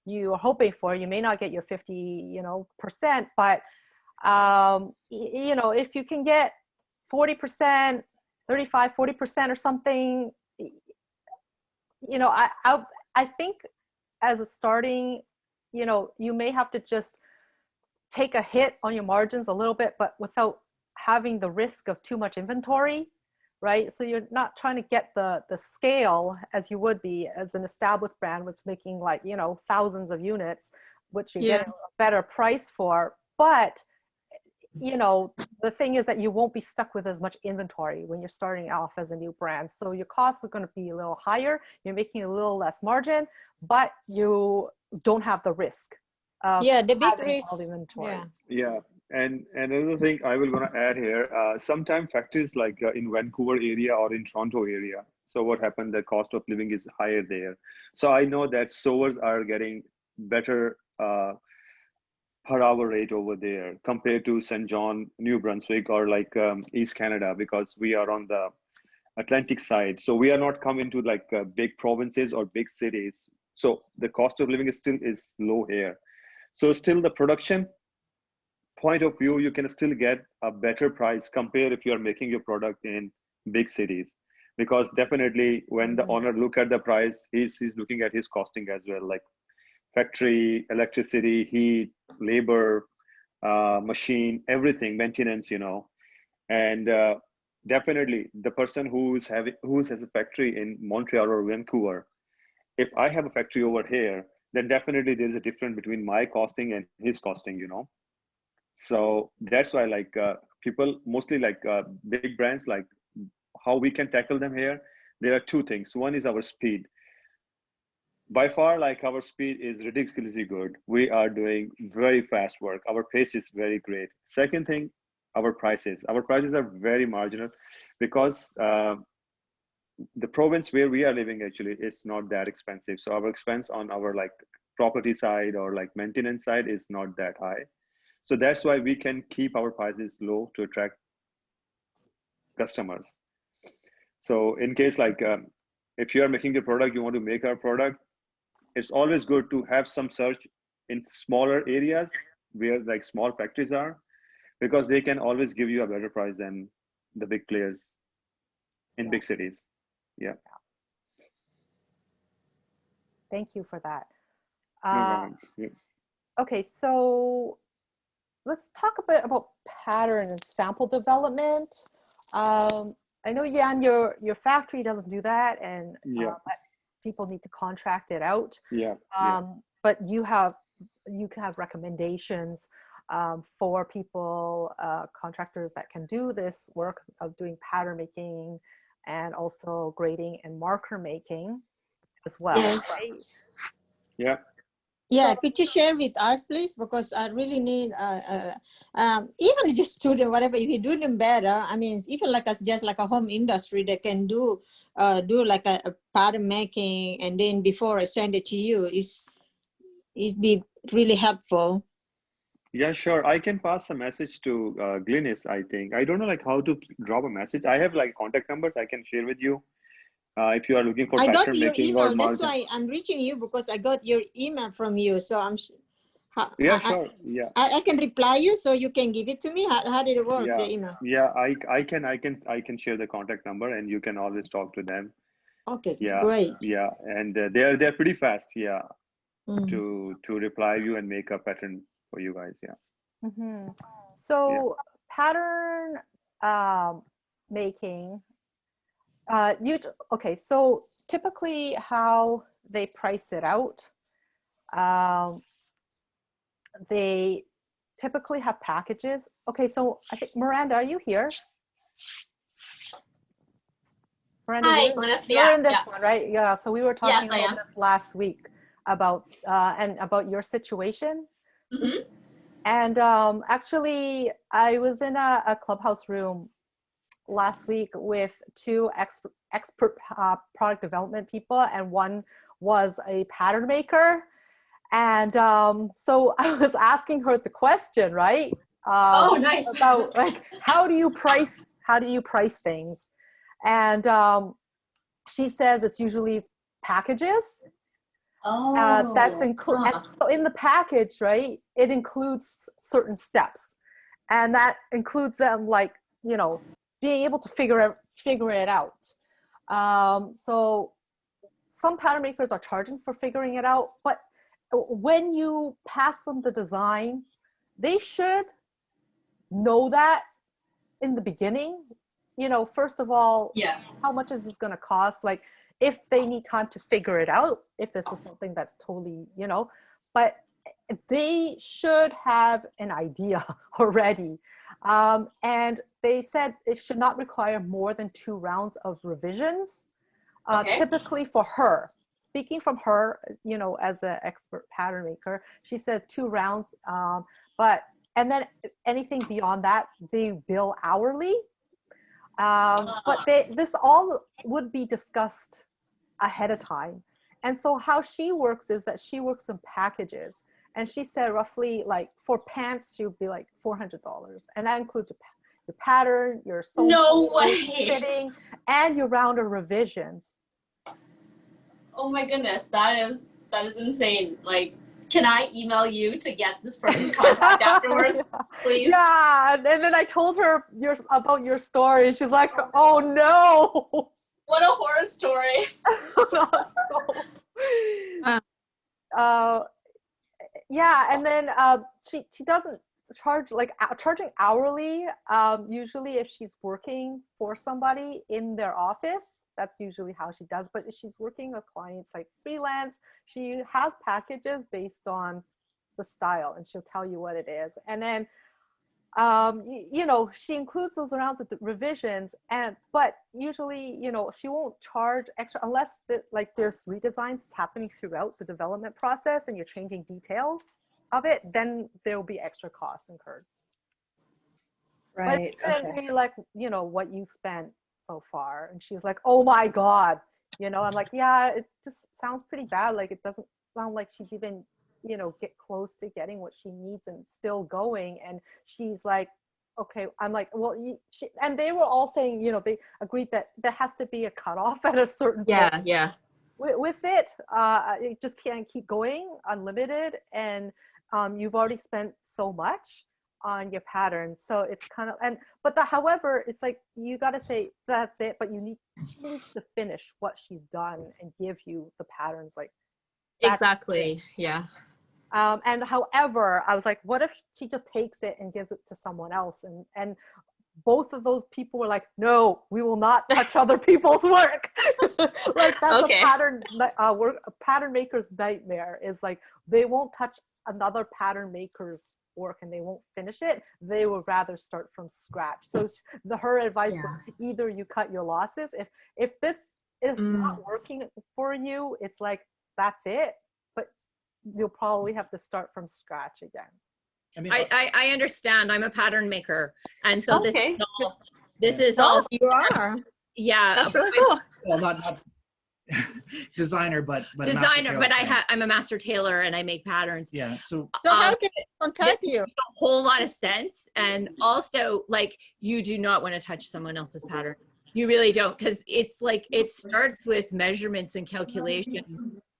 you are hoping for. You may not get your 50%, but you know, if you can get 40%, 35, 40% or something, you know, I think as a starting, you know, you may have to just take a hit on your margins a little bit, but without having the risk of too much inventory, right? So you're not trying to get the scale as you would be as an established brand, which is making, like, you know, thousands of units, which you're getting a better price for. But, you know, the thing is that you won't be stuck with as much inventory when you're starting off as a new brand. So your costs are going to be a little higher. You're making a little less margin, but you don't have the risk of the big having risk. all the inventory. Yeah. And another thing I will gonna add here, sometimes factories like in Vancouver area or in Toronto area. So what happened, the cost of living is higher there. So I know that sewers are getting better per hour rate over there compared to St. John, New Brunswick, or like East Canada, because we are on the Atlantic side. So we are not coming to like big provinces or big cities. So the cost of living is still low here. So still the production point of view, you can still get a better price compared if you are making your product in big cities, because definitely when the owner look at the price, he's looking at his costing as well, like factory, electricity, heat, labor, machine, everything, maintenance, you know. And definitely the person who has a factory in Montreal or Vancouver, if I have a factory over here, then definitely there's a difference between my costing and his costing, you know. So that's why, like, people mostly like big brands, like how we can tackle them here. There are two things. One is our speed. By far, like, our speed is ridiculously good. We are doing very fast work. Our pace is very great. Second thing, our prices. Our prices are very marginal, because the province where we are living actually is not that expensive. So our expense on our like property side or like maintenance side is not that high. So that's why we can keep our prices low to attract customers. So in case like, if you are making a product, you want to make our product, it's always good to have some search in smaller areas where like small factories are, because they can always give you a better price than the big players in big cities. Yeah. Thank you for that. Yeah. Okay, so let's talk a bit about pattern and sample development. I know, Jan, your factory doesn't do that, and people need to contract it out. But you can have recommendations for people, contractors that can do this work of doing pattern making and also grading and marker making as well. Yes. Right? Yeah, could you share with us, please? Because I really need, even just student, whatever, if you do them better, I mean, even like us, just like a home industry that can do like a pattern making, and then before I send it to you, is be really helpful. Yeah, sure. I can pass a message to Glynis, I think. I don't know like how to drop a message. I have like contact numbers I can share with you. If you are looking for I got pattern your making email. or That's margin. why I'm reaching you, because I got your email from you. So Yeah, sure. Yeah. I can reply you, so you can give it to me. How did it work? Yeah. The email. Yeah, I can share the contact number, and you can always talk to them. Okay. Yeah. Great. Yeah, and they're pretty fast. Yeah. Mm. To reply you and make a pattern for you guys. Yeah. Mm-hmm. So pattern making. Okay, so typically how they price it out, They typically have packages. Okay, so I think Miranda, are you here? Miranda, Hi, you're, Glynis. you're Yeah, in this yeah. one, right? Yeah. So we were talking Yes, I about am. this last week about and about your situation. Mhm. And actually, I was in a clubhouse room last week with two expert product development people, and one was a pattern maker. And so I was asking her the question, right? Oh, nice. About like, how do you price things? And she says it's usually packages. Oh, That's included. So in the package, right, it includes certain steps, and that includes them, like, you know, being able to figure it out. So some pattern makers are charging for figuring it out, but when you pass them the design, they should know that in the beginning. You know, first of all, yeah. how much is this going to cost? Like, if they need time to figure it out, if this is something that's totally, you know, but they should have an idea already. And they said it should not require more than 2 rounds of revisions. Okay. Typically for her, speaking from her, you know, as an expert pattern maker, she said 2 rounds, and then anything beyond that, they bill hourly. But this all would be discussed ahead of time. And so how she works is that she works in packages. And she said roughly, like, for pants, she would be like $400. And that includes your pattern, your sewing, No way. fitting, and your round of revisions. Oh my goodness, that is insane. Like, can I email you to get this person's contact afterwards, please? Yeah, and then I told her about your story, and she's like, "Oh no!" What a horror story. Yeah, and then she doesn't charge, like, charging hourly. Usually, if she's working for somebody in their office, that's usually how she does. But if she's working with clients like freelance, she has packages based on the style, and she'll tell you what it is. And then you know, she includes those rounds of the revisions, but usually, you know, she won't charge extra unless like there's redesigns happening throughout the development process and you're changing details of it, then there will be extra costs incurred. Right. But it shouldn't be like, you know, what you spent so far. And she's like, "Oh my God," you know. I'm like, yeah, it just sounds pretty bad. Like, it doesn't sound like she's even, you know, get close to getting what she needs and still going. And she's like, okay. I'm like, well, and they were all saying, you know, they agreed that there has to be a cutoff at a certain point. Yeah. With it just can't keep going unlimited, and you've already spent so much on your patterns. So it's kind of, however, it's like, you got to say that's it, but she needs to finish what she's done and give you the patterns, like, Exactly. Yeah. and however, I was like, what if she just takes it and gives it to someone else? And both of those people were like, no, we will not touch other people's work. Like, that's Okay. a pattern maker's nightmare, is like, they won't touch another pattern maker's work and they won't finish it. They would rather start from scratch. So her advice was, either you cut your losses. If this is not working for you, it's like, that's it. But you'll probably have to start from scratch again. I mean, I understand. I'm a pattern maker, and so Okay. this is all You are. yeah. That's really cool. well, not designer, but a master Designer, tailor but fan. I'm a master tailor and I make patterns. Yeah. So So how can I contact you? A whole lot of sense, and also, like, you do not want to touch someone else's pattern. You really don't, because it's like, it starts with measurements and calculations,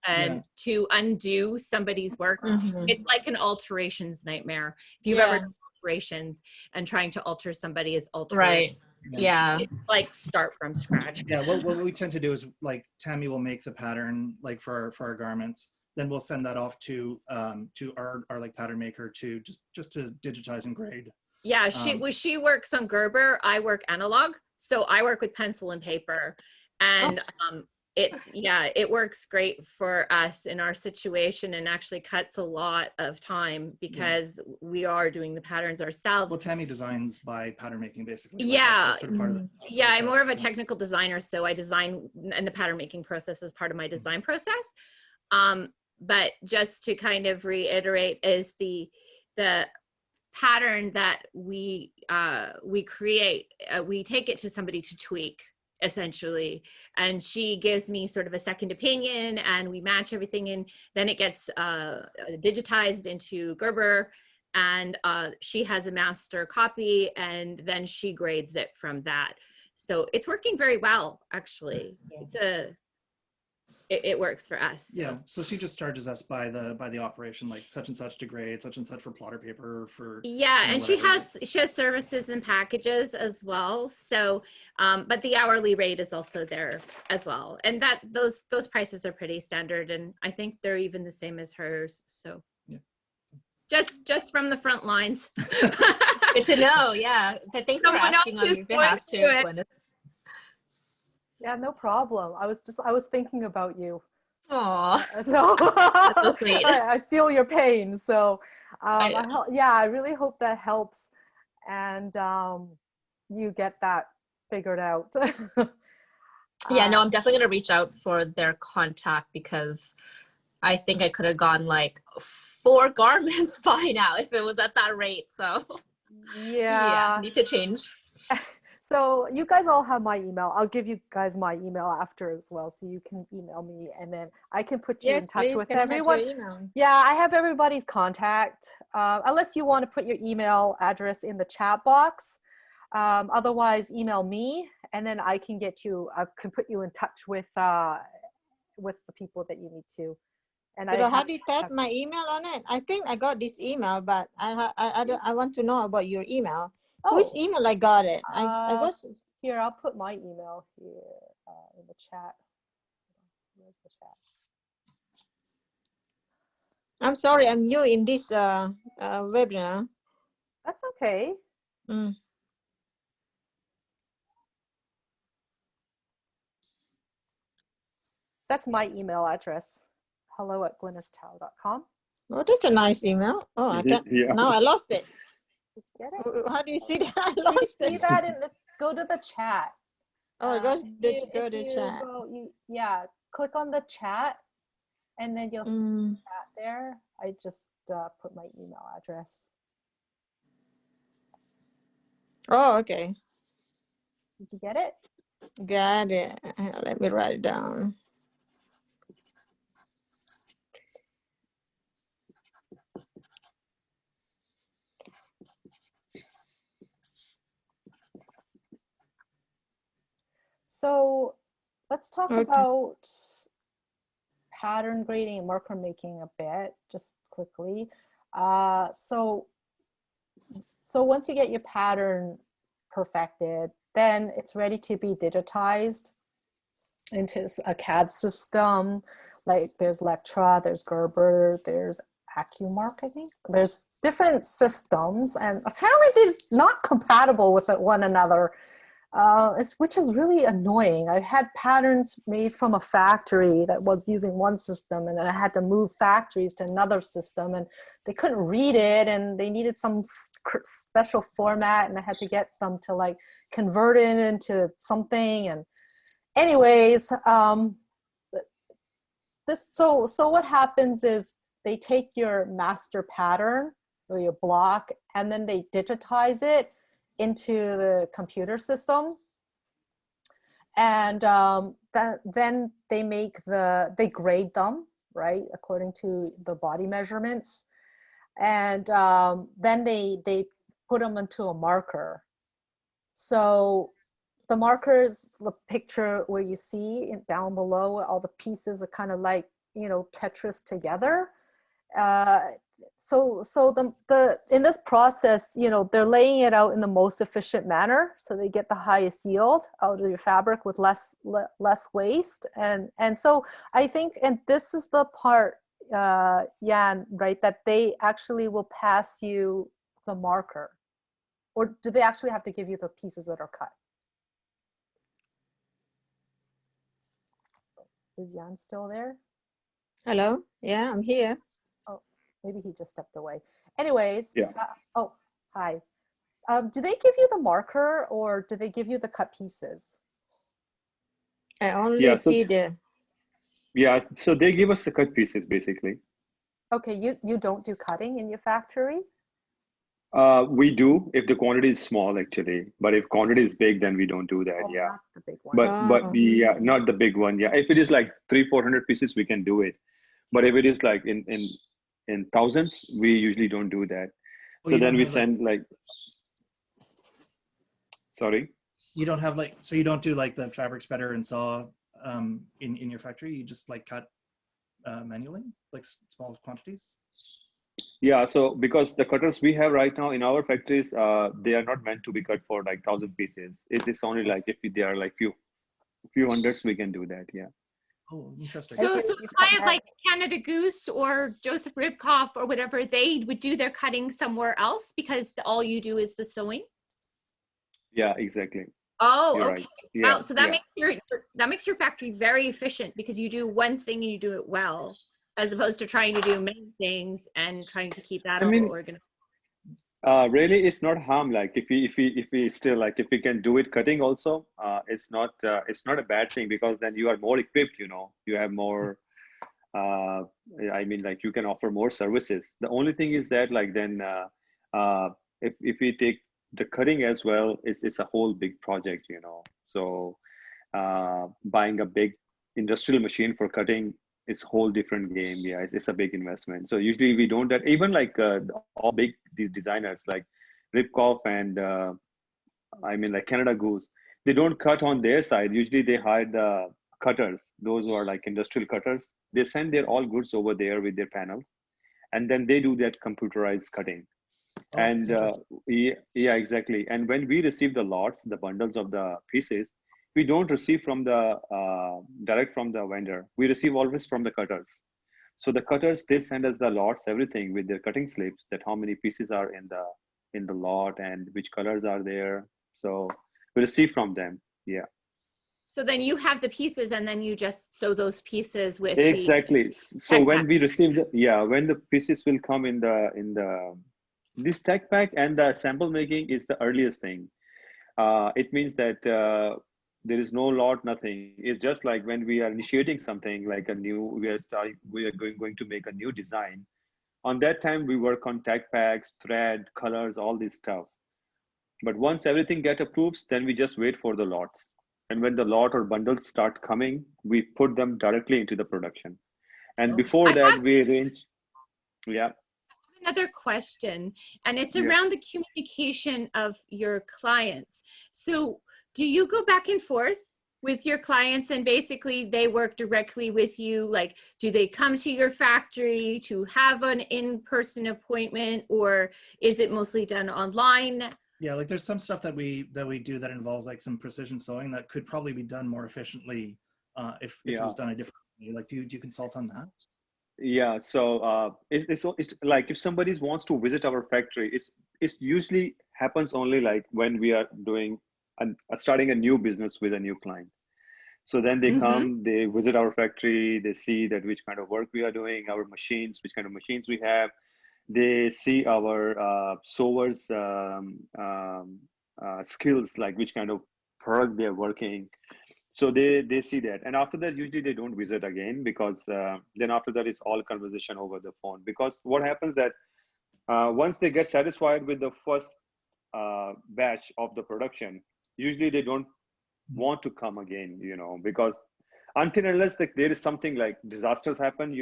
and to undo somebody's work, it's like an alterations nightmare. If you've ever done alterations, and trying to alter somebody is altering. Right. Yeah. It's like, start from scratch. yeah, what we tend to do is, like, Tammy will make the pattern, like, for our garments. Then we'll send that off to our like pattern maker to just to digitize and grade. Yeah, she works on Gerber. I work analog, so I work with pencil and paper, and yeah, it works great for us in our situation, and actually cuts a lot of time because we are doing the patterns ourselves. Well, Tammy designs by pattern making, basically. Like, Yeah. that's sort of part of the Yeah, I'm more of a process. technical designer, so I design, and the pattern making process is part of my design process. But just to kind of reiterate, is the pattern that we create, we take it to somebody to tweak, essentially, and she gives me sort of a second opinion, and we match everything, and then it gets digitized into Gerber, and she has a master copy, and then she grades it from that. So it's working very well, actually. It works for us. So. Yeah, so she just charges us by the operation, like such and such to grade, such and such for plotter paper, for Yeah, and she whatever. has services and packages as well. So, but the hourly rate is also there as well, and that those prices are pretty standard, and I think they're even the same as hers. So, yeah. just from the front lines. Good to know. Yeah. But thanks for Someone asking else on is your behalf going too, to do it. Glynis. Yeah, no problem. I was thinking about you. Aw, So, that's so sweet. I feel your pain. So I- I really hope that helps, and you get that figured out. Yeah, no, I'm definitely gonna reach out for their contact, because I think I could have gone like 4 garments by now if it was at that rate. So Yeah. need to change. So you guys all have my email. I'll give you guys my email after as well, so you can email me, and then I can put you in Yes, touch please. with Can I have everyone. your email? Yeah, I have everybody's contact, unless you want to put your email address in the chat box. Otherwise, email me, and then I can put you in touch with the people that you need to. And But I how do you type my email on it? I think I got this email, but I want to know about your email. Whose email I got it? I was here. I'll put my email here in the chat. Where's the chat? I'm sorry, I'm new in this webinar. That's okay. Mm. That's my email address. hello@glynistow.com. Oh, that's a nice email. Oh, I can't. Yeah. Now I lost it. Did you get it? How do you see that? I You lost see it. that go to the chat. Oh, it goes If to you chat. click on the chat, and then you'll see Mm. the chat there. I just put my email address. Oh, okay. Did you get it? Got it. Let me write it down. So let's talk Okay. about pattern grading and marker making a bit, just quickly. So once you get your pattern perfected, then it's ready to be digitized into a CAD system. Like there's Lectra, there's Gerber, there's AccuMark, I think. There's different systems, and apparently they're not compatible with one another, which is really annoying. I had patterns made from a factory that was using one system, and then I had to move factories to another system, and they couldn't read it, and they needed some special format, and I had to get them to like convert it into something. And anyways, so what happens is they take your master pattern or your block, and then they digitize it into the computer system, and then they grade them, right, according to the body measurements, and then they put them into a marker. So the marker is the picture where you see it down below, where all the pieces are kind of like, Tetris together. So the in this process, they're laying it out in the most efficient manner, so they get the highest yield out of your fabric with less waste. And so I think, and this is the part, Jan, right, that they actually will pass you the marker, or do they actually have to give you the pieces that are cut? Is Jan still there? Hello? Yeah, I'm here. Oh, maybe he just stepped away. Anyways, Yeah. oh, hi. Do they give you the marker or do they give you the cut pieces? I only Yeah, so see the, yeah, so they give us the cut pieces basically. Okay, you don't do cutting in your factory? We do if the quantity is small actually, but if quantity is big, then we don't do that. Oh, Yeah, not the big one. but oh, yeah, not the big one. Yeah, if it is like 300-400 pieces, we can do it. But if it is like in thousands, we usually don't do that. Oh, So you then don't we have like, send like, sorry. you don't have like, so you don't do like the fabric spreader and saw in your factory. You just like cut manually, like small quantities. Yeah, so because the cutters we have right now in our factories, they are not meant to be cut for like 1,000 pieces. It is only like if they are like few hundreds, we can do that. Yeah. Oh, interesting. So, Okay, so you a client cut like Canada Goose or Joseph Ribkoff or whatever, they would do their cutting somewhere else because all you do is the sewing. Yeah, exactly. Oh, You're okay. right. Yeah, Wow. So that yeah. makes your factory very efficient because you do one thing and you do it well, as opposed to trying to do many things and trying to keep that I all mean, organized. really, it's not harm. Like if we still like if we can do it cutting also, it's not a bad thing because then you are more equipped. You have more. Uh, I mean, like you can offer more services. The only thing is that like then if we take the cutting as well, it's a whole big project. So buying a big industrial machine for cutting is whole different game. Yeah, it's a big investment. So usually we don't that even like all big these designers like Ribkoff and I mean like Canada Goose, they don't cut on their side. Usually they hire the cutters, those who are like industrial cutters. They send their all goods over there with their panels, and then they do that computerized cutting. Oh, that's And interesting. yeah, exactly. And when we receive the lots, the bundles of the pieces, we don't receive from the direct from the vendor. We receive always from the cutters. So the cutters, they send us the lots, everything with their cutting slips, that how many pieces are in the lot and which colors are there. So we receive from them. Yeah, So then you have the pieces and then you just sew those pieces with the exactly. So tech when pack. we receive when the pieces will come in the this tech pack, and the sample making is the earliest thing. It means that there is no lot, nothing. It's just like when we are initiating something like we are going to make a new design. On that time, we work on tech packs, thread, colors, all this stuff. But once everything get approved, then we just wait for the lots. And when the lot or bundles start coming, we put them directly into the production. And Oh, before I that, have we arrange, yeah, another question, and it's yeah. around the communication of your clients. So do you go back and forth with your clients and basically they work directly with you? Like, do they come to your factory to have an in-person appointment, or is it mostly done online? yeah. Like there's some stuff that we do that involves like some precision sewing that could probably be done more efficiently if it Yeah. was done a different way. Like, do you consult on that? Yeah, so it's like if somebody wants to visit our factory, it's usually happens only like when we are doing starting a new business with a new client. So then they Mm-hmm. come, they visit our factory, they see that which kind of work we are doing, our machines, which kind of machines we have. They see our sewers skills, like which kind of product they are working. So they see that, and after that usually they don't visit again because then after that it's all conversation over the phone. Because what happens that once they get satisfied with the first batch of the production, usually they don't want to come again, because until and unless there is something like disasters happen,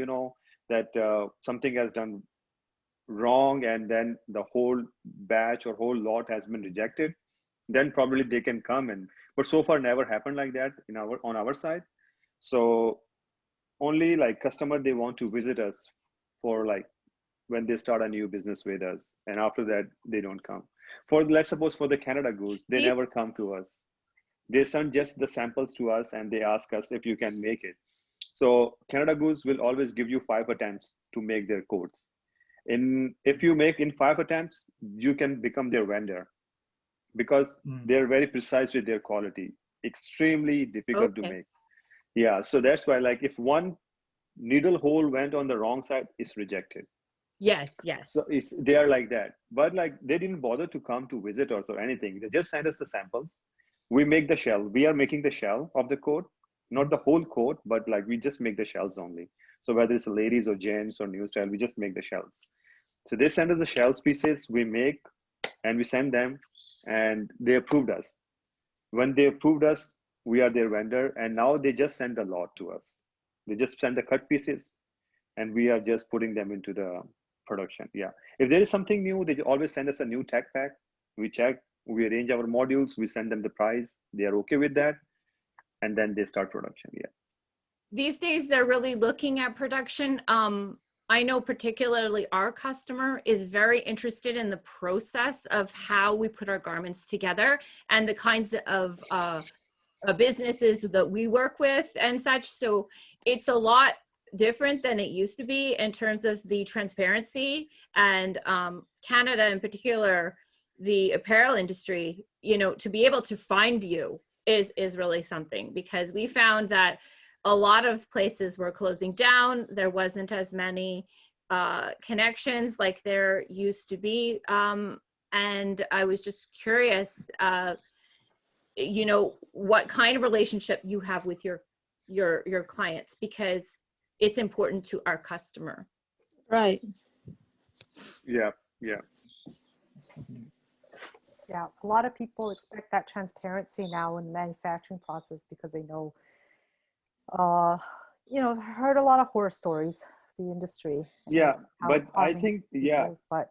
that something has done wrong and then the whole batch or whole lot has been rejected, then probably they can come in. But so far never happened like that on our side. So only like customer, they want to visit us for like when they start a new business with us, and after that they don't come. For let's suppose for the Canada Goose, they You- never come to us. They send just the samples to us and they ask us if you can make it. So Canada Goose will always give you 5 attempts to make their coats. If you make in 5 attempts, you can become their vendor, because they're very precise with their quality. Extremely difficult to Okay. make. Yeah, so that's why, like, if one needle hole went on the wrong side, it's rejected. Yes, yes. So they are like that. But like, they didn't bother to come to visit us or anything. They just send us the samples. We make the shell. We are making the shell of the coat, not the whole coat, but like we just make the shells only. So whether it's ladies or gents or new style, we just make the shells. So they send us the shells pieces, we make, and we send them, and they approved us. When they approved us, we are their vendor, and now they just send the lot to us. They just send the cut pieces, and we are just putting them into the production. Yeah. If there is something new, they always send us a new tech pack. We check, we arrange our modules, we send them the price. They are okay with that, and then they start production. Yeah. These days, they're really looking at production. I know particularly our customer is very interested in the process of how we put our garments together and the kinds of businesses that we work with and such. So it's a lot different than it used to be in terms of the transparency, and Canada in particular, the apparel industry, you know, to be able to find you is really something, because we found that a lot of places were closing down. There wasn't as many connections like there used to be. And I was just curious, you know, what kind of relationship you have with your clients, because it's important to our customer. Right. Yeah. Yeah. Yeah, a lot of people expect that transparency now in the manufacturing process because they know, you know, heard a lot of horror stories of the industry. Yeah, how but it's I harming think, yeah, people's butt.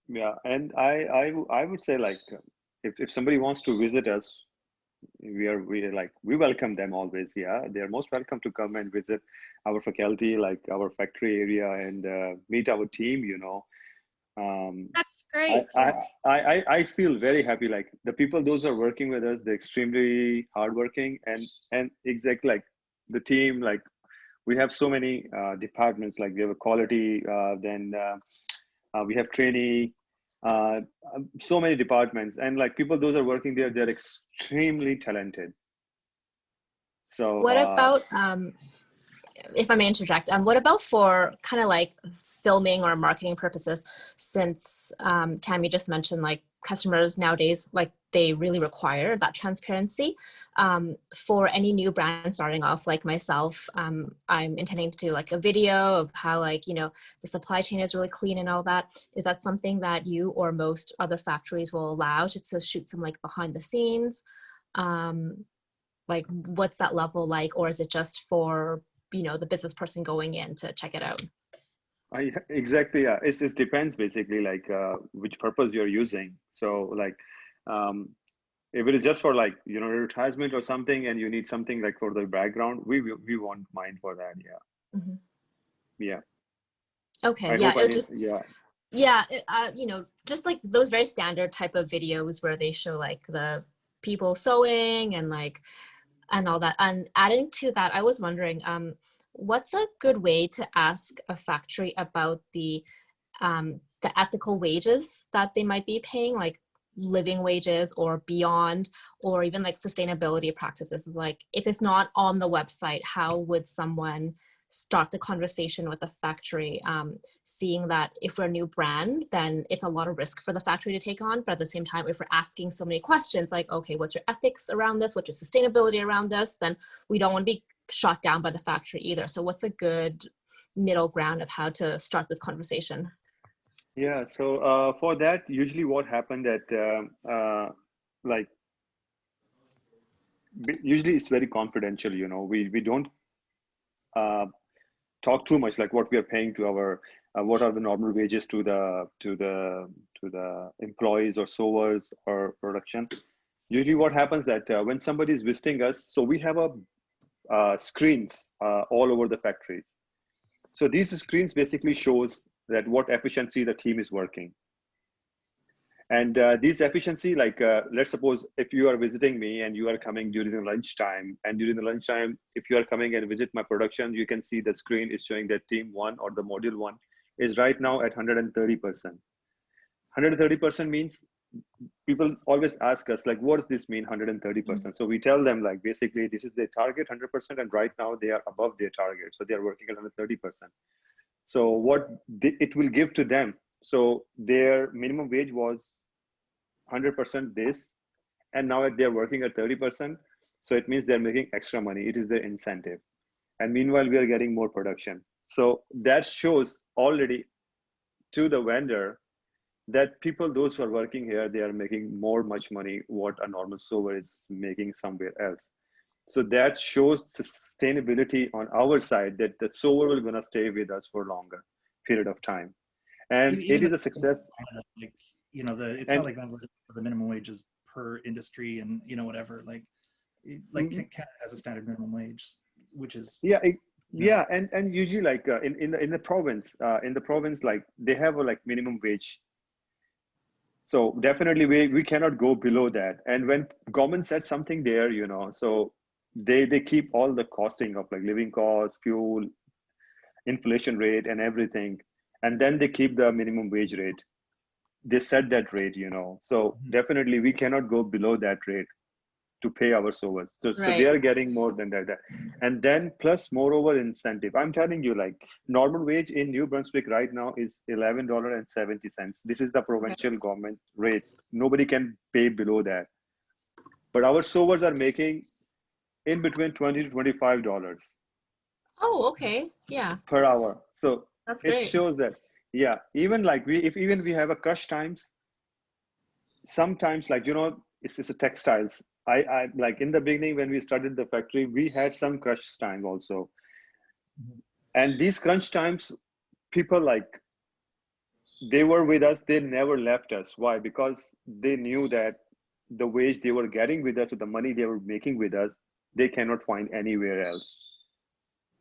yeah, and I would say, like, if somebody wants to visit us, we welcome them always. Yeah, they're most welcome to come and visit our faculty, like our factory area, and meet our team. You know, That's great. I feel very happy. Like, the people, those who are working with us, they're extremely hardworking, and exactly like the team. Like, we have so many departments. Like, we have a quality, then we have trainee, so many departments, and like people, those are working there, they're extremely talented. So What about, if I may interject, what about for kind of like filming or marketing purposes? Since Tammy just mentioned, like, customers nowadays, like, they really require that transparency. For any new brand starting off, like myself, I'm intending to do like a video of how, like, you know, the supply chain is really clean and all that. Is that something that you or most other factories will allow, just to shoot some like behind the scenes? Like, what's that level like? Or is it just for, you know, the business person going in to check it out? exactly, yeah, it depends basically, like, which purpose you're using. So like, if it is just for, like, you know, advertisement or something, and you need something like for the background, we won't mind for that. Yeah. Mm-hmm. Yeah. Okay. Yeah, you know, just like those very standard type of videos where they show like the people sewing and like, and all that. And adding to that, I was wondering, what's a good way to ask a factory about the ethical wages that they might be paying, like living wages or beyond, or even like sustainability practices? Like, if it's not on the website, how would someone start the conversation with the factory, seeing that if we're a new brand, then it's a lot of risk for the factory to take on. But at the same time, if we're asking so many questions like, okay, what's your ethics around this? What's your sustainability around this? Then we don't want to be shot down by the factory either. So what's a good middle ground of how to start this conversation? Yeah, so for that, usually what happened that like, usually it's very confidential, you know, we don't talk too much, like what we are paying to our what are the normal wages to the employees or sewers or production. Usually what happens that when somebody is visiting us, so we have a screens all over the factories. So these screens basically shows that what efficiency the team is working. And these efficiency, like, let's suppose if you are visiting me and you are coming during the lunchtime, and during the lunchtime, if you are coming and visit my production, you can see the screen is showing that team 1 or the module 1 is right now at 130%. 130% means people always ask us like, what does this mean 130%? So we tell them like, basically this is their target 100%, and right now they are above their target. So they are working at 130%. So what it will give to them. So their minimum wage was 100% this, and now they're working at 30%. So it means they're making extra money. It is their incentive. And meanwhile, we are getting more production. So that shows already to the vendor that people, those who are working here, they are making much money what a normal sewer is making somewhere else. So that shows sustainability on our side, that the sewer will gonna stay with us for longer period of time. And Even it is a success. Like, you know, it's not like the minimum wages per industry and, you know, whatever, like Canada has a standard minimum wage, which is and usually like in the province like they have a like minimum wage. So definitely we cannot go below that. And when government said something there, you know, so they keep all the costing of like living costs, fuel, inflation rate, and everything, and then they keep the minimum wage rate. They set that rate, you know. So definitely we cannot go below that rate to pay our sewers. So they are getting more than that. And then plus moreover incentive. I'm telling you, like normal wage in New Brunswick right now is $11.70. This is the provincial government rate. Nobody can pay below that. But our sewers are making in between $20 to $25. Oh, okay. Yeah. Per hour. So that's it great. shows that, yeah, even like if we have a crush times, sometimes like, you know, it's a textiles. I like in the beginning when we started the factory, we had some crunch time also. And these crunch times, people like, they were with us, they never left us. Why? Because they knew that the wage they were getting with us, or the money they were making with us, they cannot find anywhere else.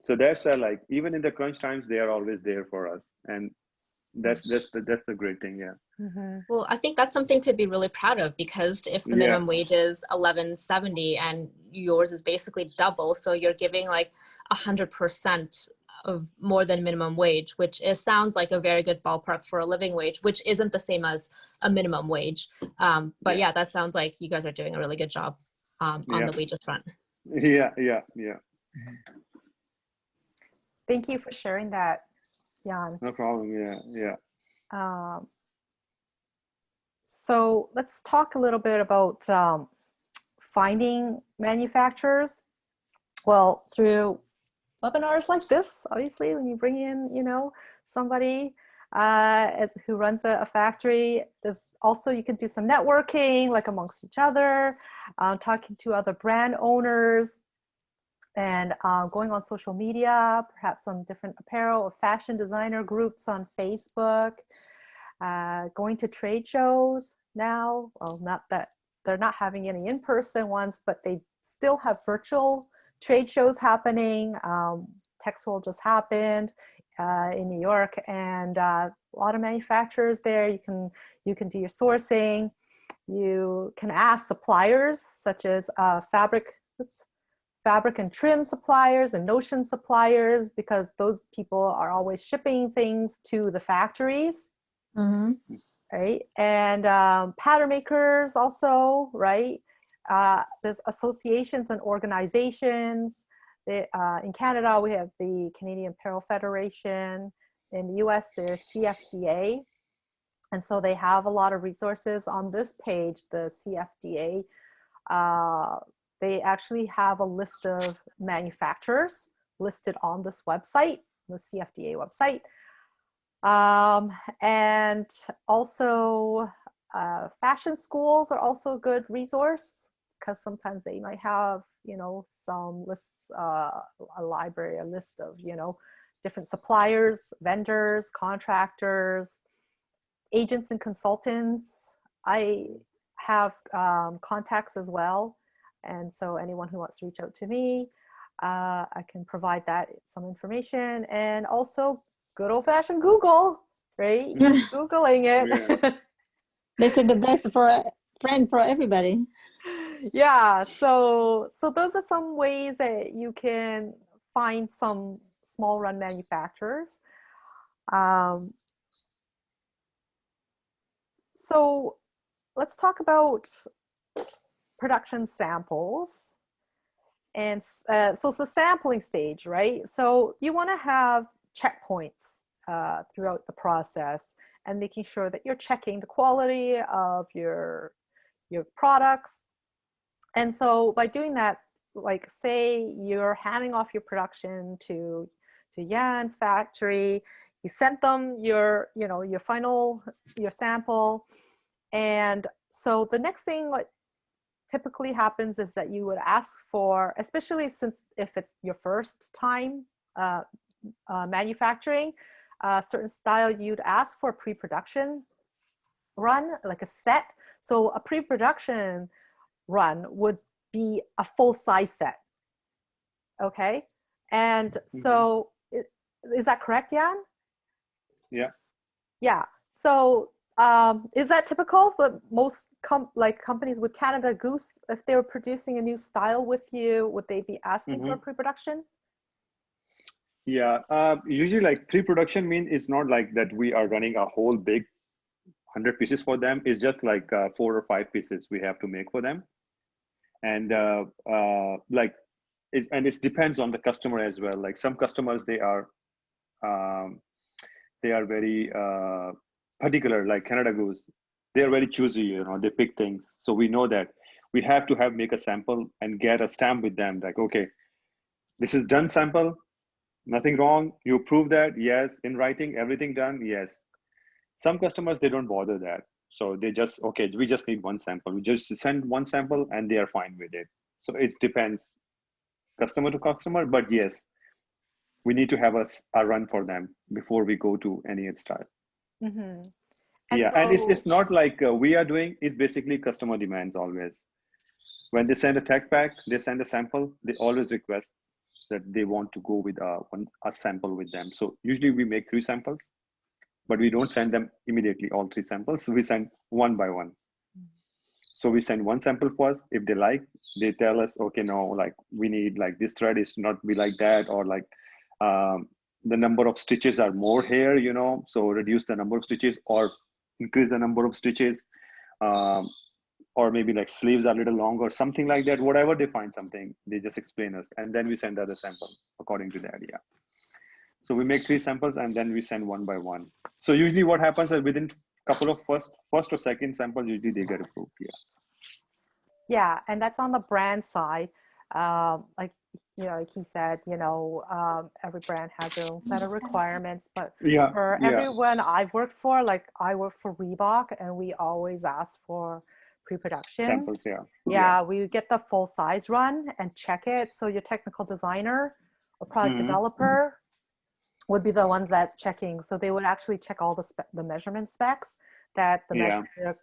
So that's why like, even in the crunch times, they are always there for us. And that's the great thing. Yeah. Well, I think that's something to be really proud of, because if the minimum wage is $11.70 and yours is basically double, so you're giving like 100% of more than minimum wage, which sounds like a very good ballpark for a living wage, which isn't the same as a minimum wage. But yeah, that sounds like you guys are doing a really good job on the wages front. Yeah. Thank you for sharing that, Jan. No problem. Yeah. So let's talk a little bit about finding manufacturers. Well, through webinars like this, obviously, when you bring in, you know, somebody who runs a factory, there's also, you can do some networking, like amongst each other, talking to other brand owners, and going on social media, perhaps on different apparel or fashion designer groups on Facebook, going to trade shows now. Well, not that they're not having any in-person ones, but they still have virtual trade shows happening. Texworld just happened in New York, and a lot of manufacturers there. You can do your sourcing. You can ask suppliers such as fabric and trim suppliers and notion suppliers, because those people are always shipping things to the factories. Right? And pattern makers also, right? There's associations and organizations. In Canada, we have the Canadian Apparel Federation. In the US, there's CFDA. And so they have a lot of resources on this page, the CFDA. They actually have a list of manufacturers listed on this website, the CFDA website. And also fashion schools are also a good resource, because sometimes they might have, you know, some lists, a library, a list of, you know, different suppliers, vendors, contractors, agents and consultants. I have contacts as well. And so anyone who wants to reach out to me, I can provide that some information. And also good old fashioned Google, right? Googling it. Yeah. This is the best friend for everybody. Yeah, so those are some ways that you can find some small run manufacturers. So let's talk about production samples. And so it's the sampling stage, right? So you want to have checkpoints throughout the process and making sure that you're checking the quality of your products. And so by doing that, like say you're handing off your production to Jan's factory, you sent them your sample. And so the next thing what typically happens is that you would ask for, especially since if it's your first time manufacturing a certain style, you'd ask for a pre-production run, like a set. So a pre-production run would be a full-size set. Okay, and so is that correct, Jan? Yeah. Yeah. So is that typical for most companies with Canada Goose? If they were producing a new style with you, would they be asking for pre-production? Yeah. Usually, like pre-production means it's not like that we are running a whole big 100 pieces for them. It's just like 4 or 5 pieces we have to make for them, and it depends on the customer as well. Like some customers, they are very particular, like Canada Goose. They're very choosy, they pick things. So we know that we have to make a sample and get a stamp with them. Like, okay, this is done sample, nothing wrong. You prove that? Yes. In writing, everything done? Yes. Some customers, they don't bother that. So they just, okay, we just need one sample. We just send one sample and they are fine with it. So it depends customer to customer, but yes, we need to have a run for them before we go to any style. And yeah, so, and it's not like we are doing, it's basically customer demands always. When they send a tech pack, they send a sample, they always request that they want to go with a sample with them. So usually we make 3 samples, but we don't send them immediately all 3 samples. We send one by one. So we send one sample first. If they like, they tell us, okay, no, like we need like this thread is not be like that, or like the number of stitches are more here, so reduce the number of stitches or increase the number of stitches, or maybe like sleeves are a little long or something like that. Whatever they find something, they just explain us, and then we send the other sample according to that. Yeah. So we make 3 samples and then we send one by one. So usually what happens is within a couple of first or second samples, usually they get approved. Yeah. Yeah, and that's on the brand side. Like he said, every brand has their own set of requirements, but for everyone I've worked for, like I work for Ribkoff, and we always ask for pre-production samples. We get the full size run and check it. So your technical designer or product developer would be the one that's checking. So they would actually check all the measurement specs that the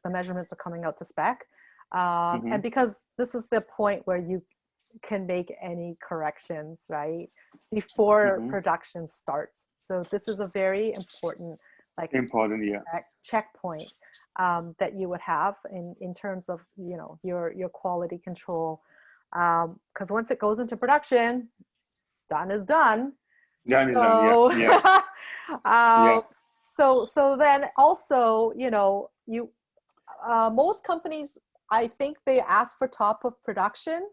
measurements are coming out to spec. And because this is the point where you can make any corrections, right, before production starts. So this is a very important checkpoint that you would have in terms of your quality control, because once it goes into production, done is done. Done is done. Yeah. So then also most companies, I think they ask for top of production,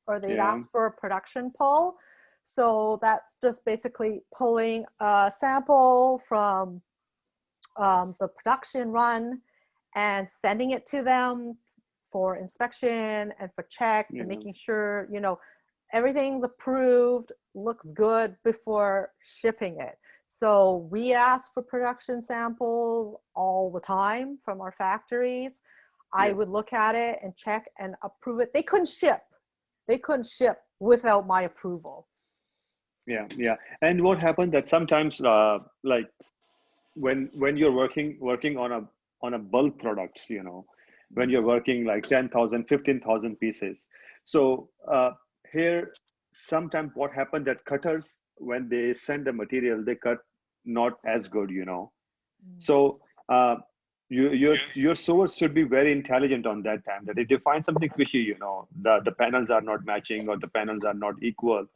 or they ask for a production pull. So that's just basically pulling a sample from the production run and sending it to them for inspection and for check and making sure, everything's approved, looks good before shipping it. So we ask for production samples all the time from our factories. I would look at it and check and approve it. They couldn't ship without my approval. Yeah. And what happened that sometimes like when you're working on a bulk products, when you're working like 10,000, 15,000 pieces. So here, sometimes what happened that cutters, when they send the material, they cut not as good, So your source should be very intelligent on that time, that if they find something fishy, the panels are not matching or the panels are not equal,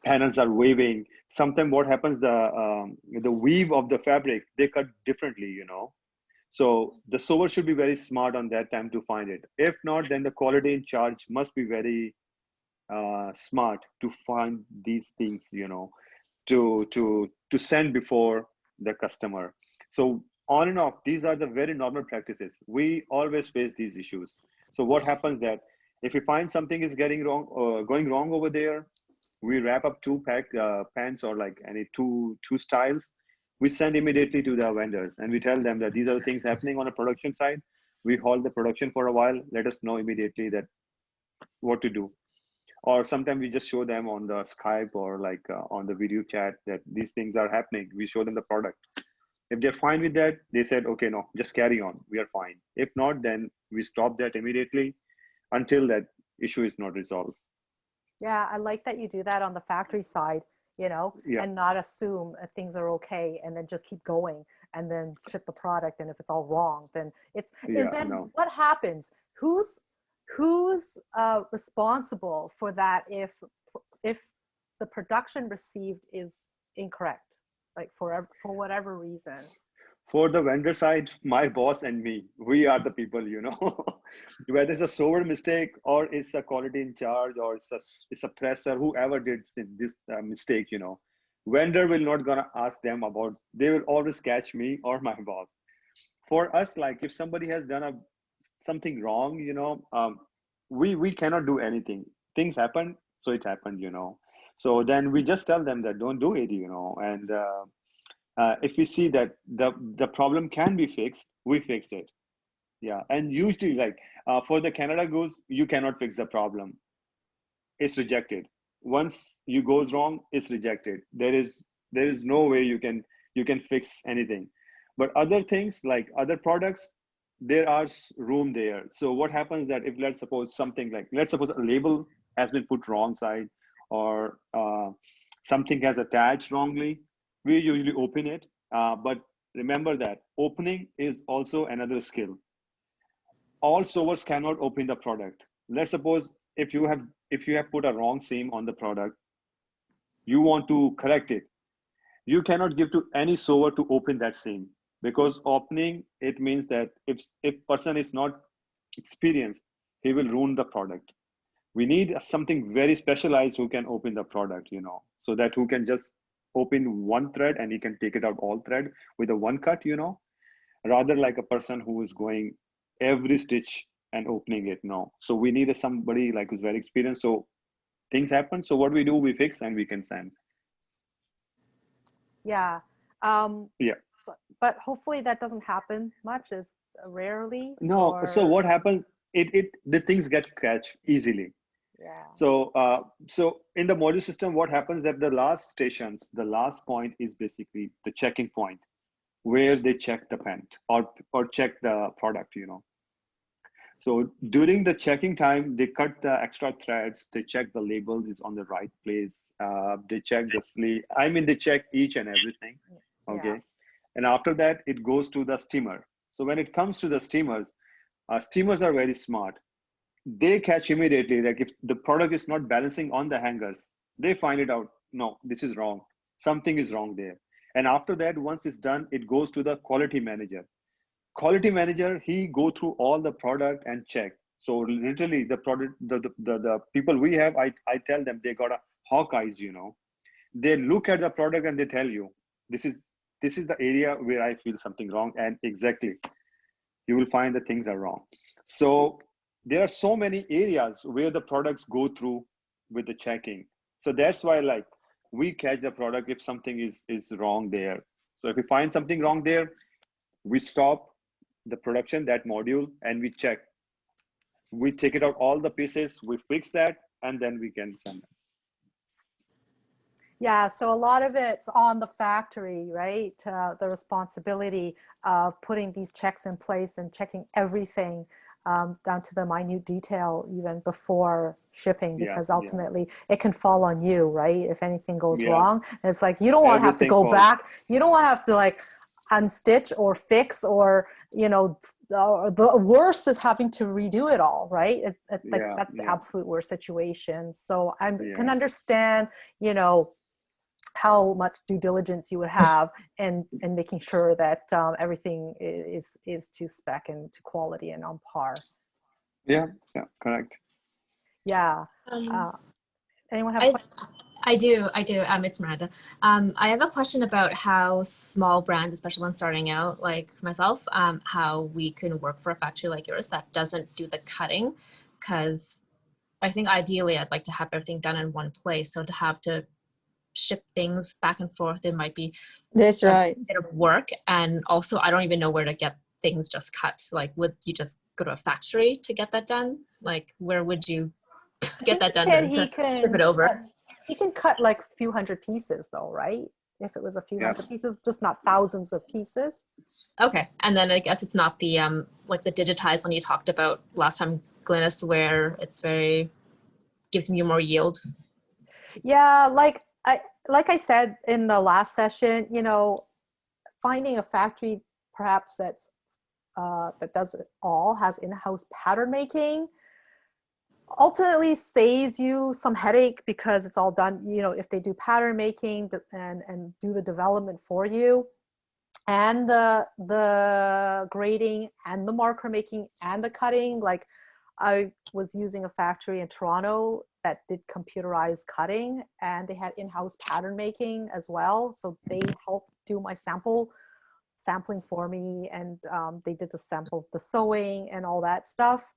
panels are waving. Sometimes what happens, the weave of the fabric, they cut differently, So the sewer should be very smart on that time to find it. If not, then the quality in charge must be very smart to find these things, you know, to send before the customer. So on and off, these are the very normal practices. We always face these issues. So what happens that if we find something is getting wrong or going wrong over there, we wrap up two pants or like any two styles. We send immediately to the vendors and we tell them that these are the things happening on a production side. We hold the production for a while. Let us know immediately that what to do. Or sometimes we just show them on the Skype or like on the video chat that these things are happening. We show them the product. If they're fine with that, they said, okay, no, just carry on. We are fine. If not, then we stop that immediately until that issue is not resolved. Yeah, I like that you do that on the factory side, you know, and not assume things are okay and then just keep going and then ship the product. And if it's all wrong, then what happens? Who's responsible for that if the production received is incorrect, like for whatever reason? For the vendor side, my boss and me, we are the people, you know, whether it's a sewer mistake or it's a quality in charge or it's a presser, whoever did this mistake, you know, vendor will not gonna ask them about, they will always catch me or my boss. For us, like if somebody has done something wrong, you know, we cannot do anything. Things happen, so it happened, you know. So then we just tell them that don't do it, you know, and if we see that the problem can be fixed, we fix it. Yeah, and usually like for the Canada Goose, you cannot fix the problem. It's rejected. Once you goes wrong, it's rejected. There is no way you can fix anything. But other things like other products, there are room there. So what happens that if let's suppose a label has been put wrong side or something has attached wrongly, we usually open it. But remember that opening is also another skill. All sewers cannot open the product. Let's suppose if you have put a wrong seam on the product, you want to correct it. You cannot give to any sewer to open that seam, because opening, it means that if person is not experienced, he will ruin the product. We need something very specialized who can open the product, you know, so that who can just open one thread and he can take it out all thread with a one cut, you know, rather like a person who is going every stitch and opening it. No. So we need somebody like who's very experienced. So things happen. So what we do, we fix and we can send. Yeah. But hopefully that doesn't happen much, is rarely. No. Or... So what happens, the things get catch easily. Yeah. So so in the modular system, what happens that the last point is basically the checking point where they check the pant or check the product, you know. So during the checking time, they cut the extra threads, they check the labels is on the right place, they check the sleeve. I mean, they check each and everything, okay? Yeah. And after that, it goes to the steamer. So when it comes to the steamers are very smart. They catch immediately, like if the product is not balancing on the hangers, they find it out, no, this is wrong. Something is wrong there. And after that, once it's done, it goes to the quality manager. Quality manager, he go through all the product and check. So literally the product, the people we have, I tell them they got a hawk eyes, you know. They look at the product and they tell you, this is the area where I feel something wrong, and exactly, you will find that things are wrong. So there are so many areas where the products go through with the checking. So that's why like we catch the product if something is wrong there. So if we find something wrong there, we stop the production, that module, and we check. We take it out all the pieces, we fix that, and then we can send them. Yeah, so a lot of it's on the factory, right? The responsibility of putting these checks in place and checking everything down to the minute detail even before shipping, because ultimately it can fall on you, right? If anything goes wrong, and it's like you don't want to have to go back. You don't want to have to like unstitch or fix, or you know, the worst is having to redo it all, right? That's the absolute worst situation. So I can understand, you know, how much due diligence you would have and making sure that everything is to spec and to quality and on par. Yeah, correct. Yeah. Anyone have a question? I do. It's Miranda. I have a question about how small brands, especially when starting out, like myself, how we can work for a factory like yours that doesn't do the cutting, because I think ideally I'd like to have everything done in one place. So to have to ship things back and forth, it might be That's right. a bit of work. And also, I don't even know where to get things just cut. Like, would you just go to a factory to get that done? Like, where would you get that done and to ship it over? He can cut like a few hundred pieces though, right? If it was a few hundred pieces, just not thousands of pieces. Okay. And then I guess it's not the like the digitized one you talked about last time, Glynis, where it's gives you more yield. Yeah, like I said in the last session, finding a factory perhaps that does it all, has in-house pattern making, ultimately saves you some headache because it's all done, if they do pattern making and do the development for you, and the grading and the marker making and the cutting. Like I was using a factory in Toronto that did computerized cutting, and they had in-house pattern making as well. So they helped do my sampling for me, and they did the sewing and all that stuff.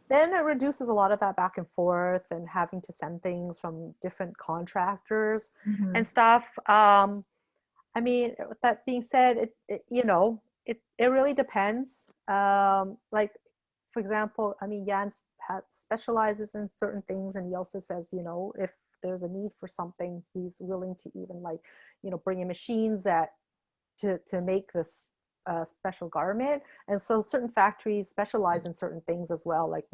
Then it reduces a lot of that back and forth and having to send things from different contractors and stuff. I mean, with that being said, it really depends. Like, for example, I mean, Jan specializes in certain things, and he also says, if there's a need for something, he's willing to even bring in machines to make this special garment. And so certain factories specialize in certain things as well, like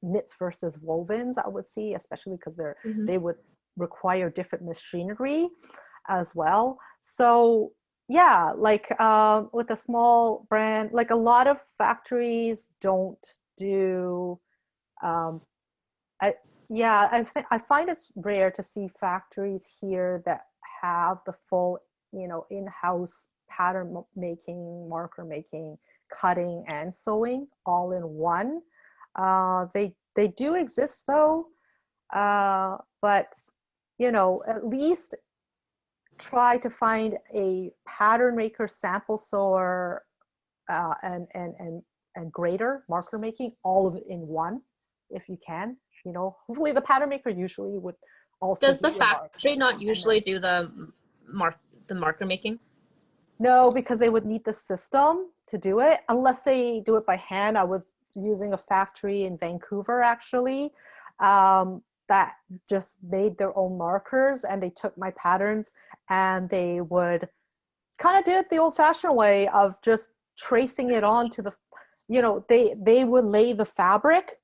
knits versus wovens, I would see, especially because they would require different machinery as well. So yeah, like with a small brand, like a lot of factories don't do I find it's rare to see factories here that have the full in-house pattern making, marker making, cutting, and sewing all in one. They do exist though, but at least try to find a pattern maker, sample sewer, and grader, marker making, all of it in one, if you can. Hopefully the pattern maker usually would also. Does the factory not usually do the marker making? No, because they would need the system to do it, unless they do it by hand. I was using a factory in Vancouver, actually, that just made their own markers, and they took my patterns and they would kind of do it the old-fashioned way of just tracing it onto the, they would lay the fabric,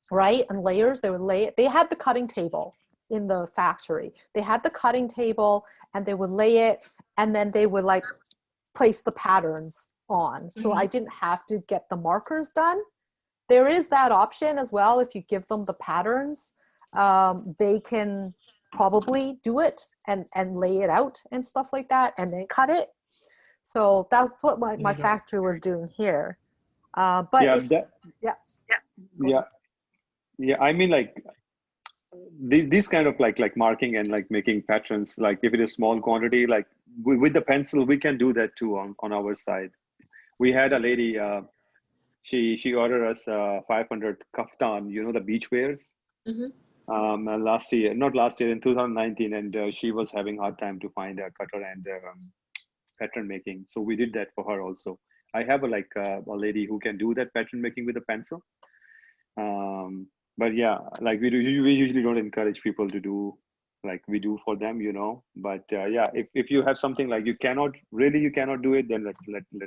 right, in layers. They would lay it. They had the cutting table in the factory. They had the cutting table, and they would lay it, and then they would place the patterns on. So I didn't have to get the markers done. There is that option as well. If you give them the patterns, they can probably do it and lay it out and stuff like that, and then cut it. So that's what my factory was doing here. But I mean, like these kind of like marking and like making patterns, like if it is small quantity, like with the pencil, we can do that too on our side. We had a lady, she ordered us 500 kaftan, the beach wears. Not last year, in 2019, and she was having a hard time to find a cutter and pattern making. So we did that for her also. I have a lady who can do that pattern making with a pencil. But yeah, like we usually don't encourage people to do like we do for them, But yeah, if you have something like you cannot do it, then let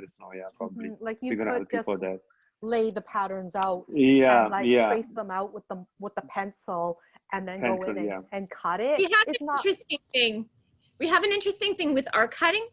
us know. Yeah, probably. Like you we're gonna help could you for just that. lay the patterns out, and trace them out with the pencil, and then go in and cut it. You have it's an not interesting thing. we have an interesting thing with our cutting.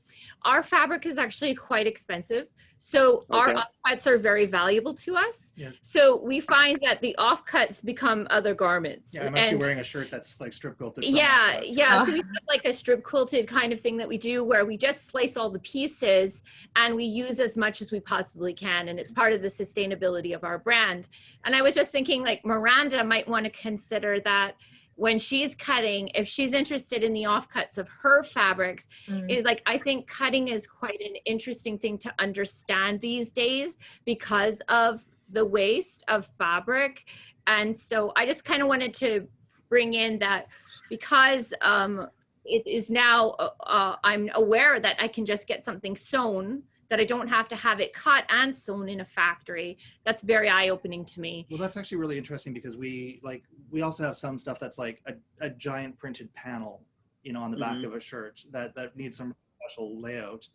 Our fabric is actually quite expensive. So our offcuts are very valuable to us. Yes. So we find that the offcuts become other garments. Yeah, I'm actually wearing a shirt that's like strip quilted. Yeah, yeah. So we have like a strip quilted kind of thing that we do where we just slice all the pieces and we use as much as we possibly can. And it's part of the sustainability of our brand. And I was just thinking like Miranda might want to consider that when she's cutting, if she's interested in the offcuts of her fabrics, is like, I think cutting is quite an interesting thing to understand these days because of the waste of fabric. And so I just kind of wanted to bring in that because it is now, I'm aware that I can just get something sewn, that I don't have to have it cut and sewn in a factory. That's very eye-opening to me. Well, that's actually really interesting because we also have some stuff that's like a giant printed panel, you know, on the back of a shirt that needs some special layout.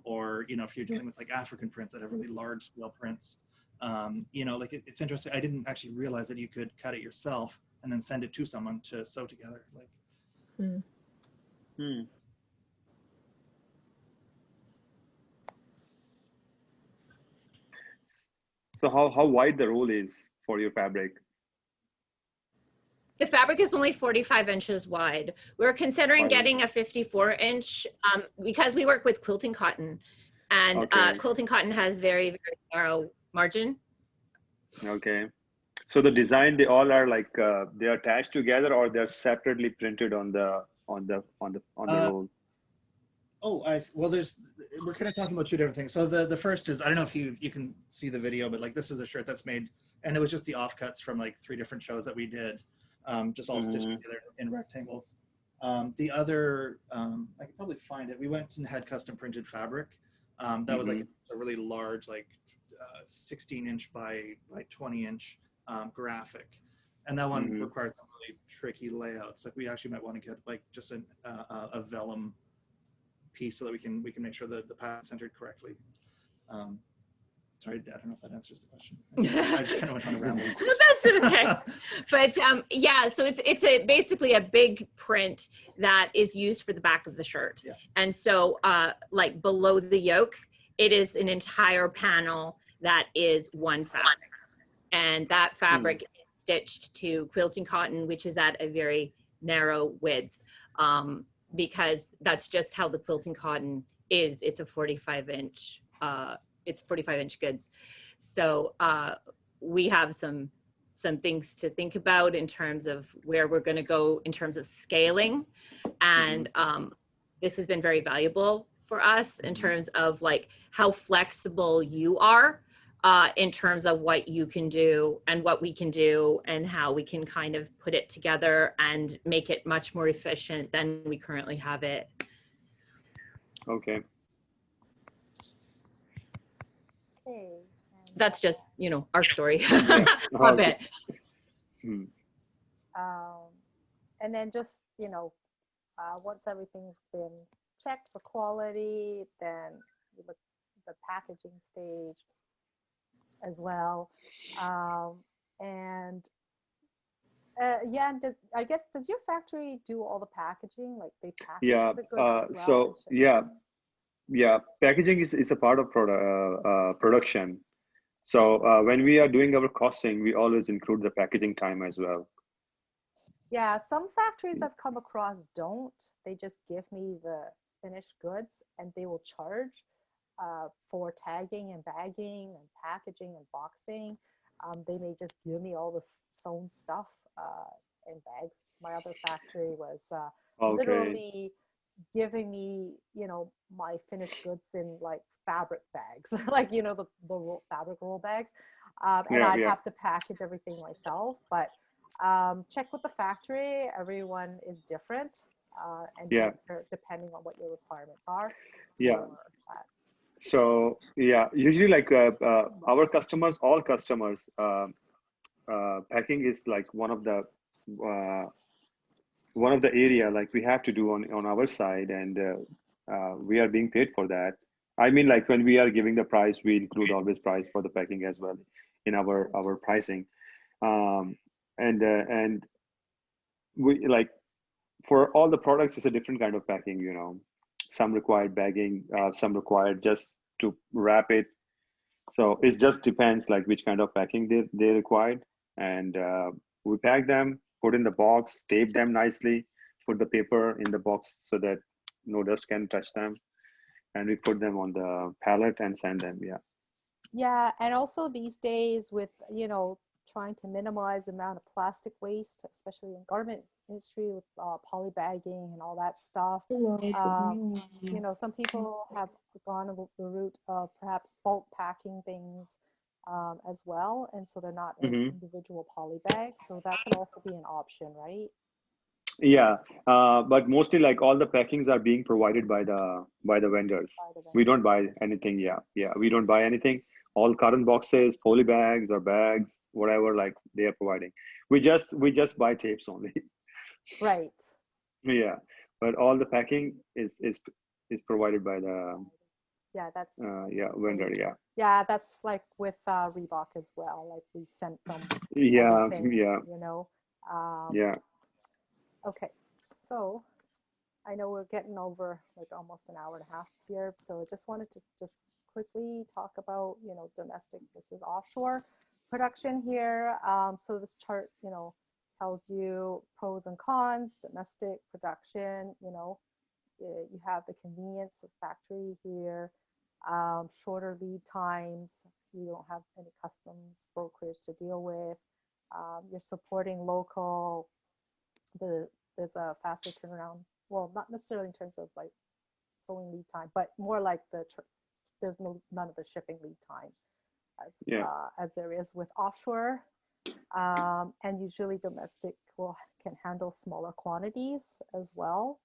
Or, you know, if you're dealing with like African prints that have really large scale prints, you know, like it's interesting. I didn't actually realize that you could cut it yourself and then send it to someone to sew together. Like, So how wide the roll is for your fabric? The fabric is only 45 inches wide. We're considering getting a 54 inch because we work with quilting cotton, and quilting cotton has very, very narrow margin. Okay. So the design, they all are like they're attached together or they're separately printed on the roll? Oh, well, we're kind of talking about two different things. So the first is, I don't know if you can see the video, but like this is a shirt that's made, and it was just the offcuts from like 3 different shows that we did, just all stitched together in rectangles. The other, I could probably find it. We went and had custom printed fabric. That was like a really large, like 16 inch by 20 inch graphic. And that one required some really tricky layouts. Like we actually might want to get like just a vellum piece so that we can make sure that the pattern is centered correctly. Sorry, I don't know if that answers the question. I just kind of went on a ramble. That's okay. But yeah, so it's basically a big print that is used for the back of the shirt. Yeah. And so like below the yoke, it is an entire panel that is one fabric. And that fabric is stitched to quilting cotton, which is at a very narrow width. Because that's just how the quilting cotton is. It's a 45 inch, it's 45 inch goods. So we have some things to think about in terms of where we're gonna go in terms of scaling. And this has been very valuable for us in terms of like how flexible you are in terms of what you can do and what we can do and how we can kind of put it together and make it much more efficient than we currently have it. Okay. Okay. That's just, you know, our story a bit. And then just, you know, once everything's been checked for quality, then you look at the packaging stage as well. And yeah, does your factory do all the packaging? Like they package the goods as well? So packaging is a part of production. So when we are doing our costing, we always include the packaging time as well. Yeah, some factories I've come across don't. They just give me the finished goods and they will charge for tagging and bagging and packaging and boxing. They may just give me all the sewn stuff in bags. My other factory was literally giving me, you know, my finished goods in like fabric bags, like, you know, the fabric roll bags. And I'd have to package everything myself. But check with the factory. Everyone is different. And depending on what your requirements are. So usually like our customers, all customers, packing is like one of the area like we have to do on our side, and we are being paid for that. I mean, like when we are giving the price, we include always price for the packing as well in our pricing, and we like for all the products, it's a different kind of packing, you know. Some required bagging, some required just to wrap it. So it just depends like which kind of packing they required. And we pack them, put in the box, tape them nicely, put the paper in the box so that no dust can touch them. And we put them on the pallet and send them, yeah. Yeah, and also these days with, you know, trying to minimize the amount of plastic waste, especially in garment industry with poly bagging and all that stuff. You know, some people have gone the route of perhaps bulk packing things as well, and so they're not in individual poly bags. So that could also be an option, right? Yeah, but mostly like all the packings are being provided by the vendors. We don't buy anything. Yeah, we don't buy anything. All carton boxes, poly bags or bags, whatever, like they are providing. We just buy tapes only. Right. Yeah, but all the packing is provided by the that's vendor. Yeah, that's like with Reebok as well. Like we sent them yeah, everything, you know. Yeah. Okay, so I know we're getting over like almost an hour and a half here, so I just wanted to just quickly talk about, you know, domestic versus offshore production here. So this chart, you know, tells you pros and cons. Domestic production, you know, you have the convenience of factory here, shorter lead times. You don't have any customs brokerage to deal with. You're supporting local. There's a faster turnaround. Well, not necessarily in terms of like sewing lead time, but more like there's none of the shipping lead time as there is with offshore. And usually domestic can handle smaller quantities as well.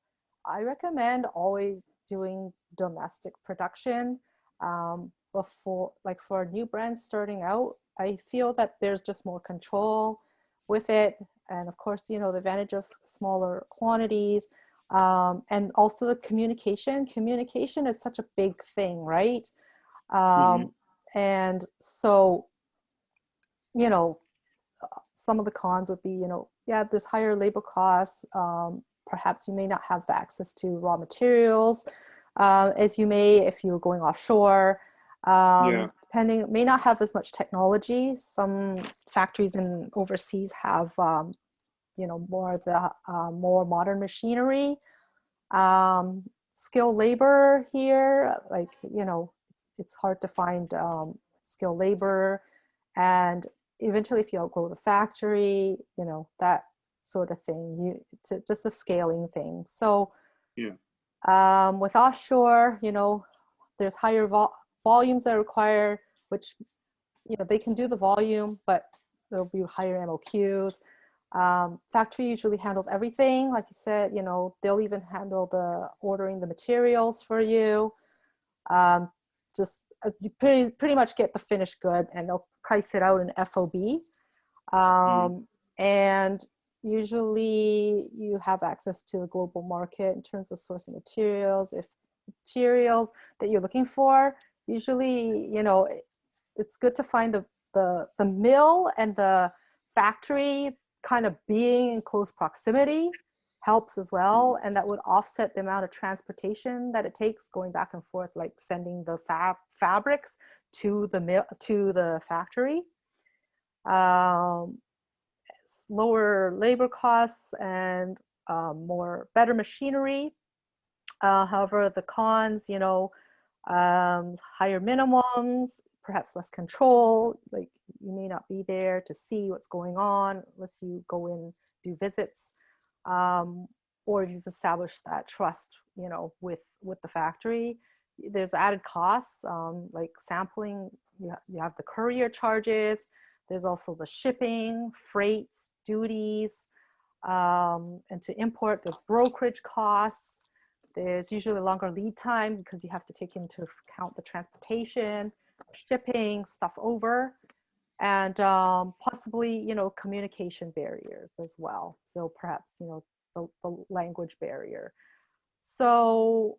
I recommend always doing domestic production before, like for a new brand starting out. I feel that there's just more control with it. And of course, you know, the advantage of smaller quantities, and also the communication. Communication is such a big thing, right? And so, you know, some of the cons would be, you know, yeah, there's higher labor costs. Perhaps you may not have access to raw materials as you may if you're going offshore. Depending, may not have as much technology. Some factories in overseas have, you know, more modern machinery. Skilled labor here, like, you know, it's hard to find skilled labor, and eventually if you outgrow the factory, you know, that sort of thing, just a scaling thing. So with offshore, you know, there's higher volumes that are required, which, you know, they can do the volume, but there'll be higher MOQs. Factory usually handles everything. Like you said, you know, they'll even handle ordering the materials for you. You pretty much get the finished good, and they'll price it out in FOB. And usually you have access to the global market in terms of sourcing materials. If materials that you're looking for, usually, you know, it's good to find the mill and the factory kind of being in close proximity helps as well, and that would offset the amount of transportation that it takes going back and forth, like sending the fabrics to the mill, to the factory. Lower labor costs and better machinery. However, the cons, you know, higher minimums, perhaps less control. Like you may not be there to see what's going on unless you go in, do visits, or if you've established that trust, you know, with the factory. There's added costs, like sampling. You have the courier charges. There's also the shipping, freights, duties, and to import, there's brokerage costs. There's usually a longer lead time because you have to take into account the transportation, shipping stuff over, and possibly, you know, communication barriers as well. So perhaps, you know, the language barrier. So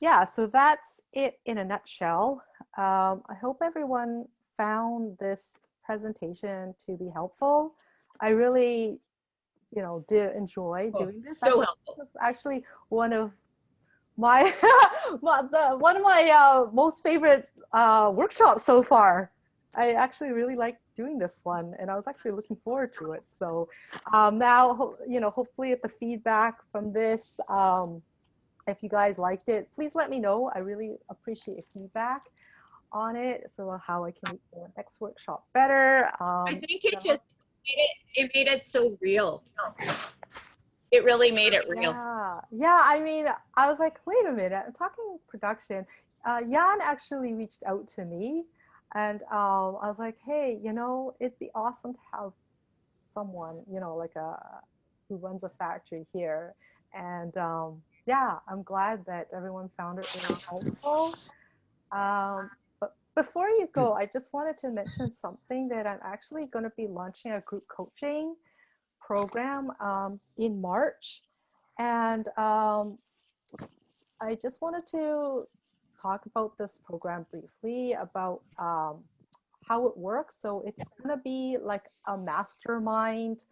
yeah, so that's it in a nutshell. I hope everyone found this presentation to be helpful. I really you know, enjoy doing this. So helpful. This is actually one of my one of my most favorite workshops so far. I actually really like doing this one, and I was actually looking forward to it. So now, you know, hopefully at the feedback from this, if you guys liked it, please let me know. I really appreciate feedback on it, so how I can make the next workshop better. I think it just made it so real. It really made it real. Yeah. I mean, I was like, wait a minute, I'm talking production. Jan actually reached out to me, and I was like, hey, you know, it'd be awesome to have someone, you know, like who runs a factory here. And yeah, I'm glad that everyone found it really helpful. But before you go, I just wanted to mention something that I'm actually going to be launching a group coaching program in March. And I just wanted to talk about this program briefly, about how it works. So it's going to be like a mastermind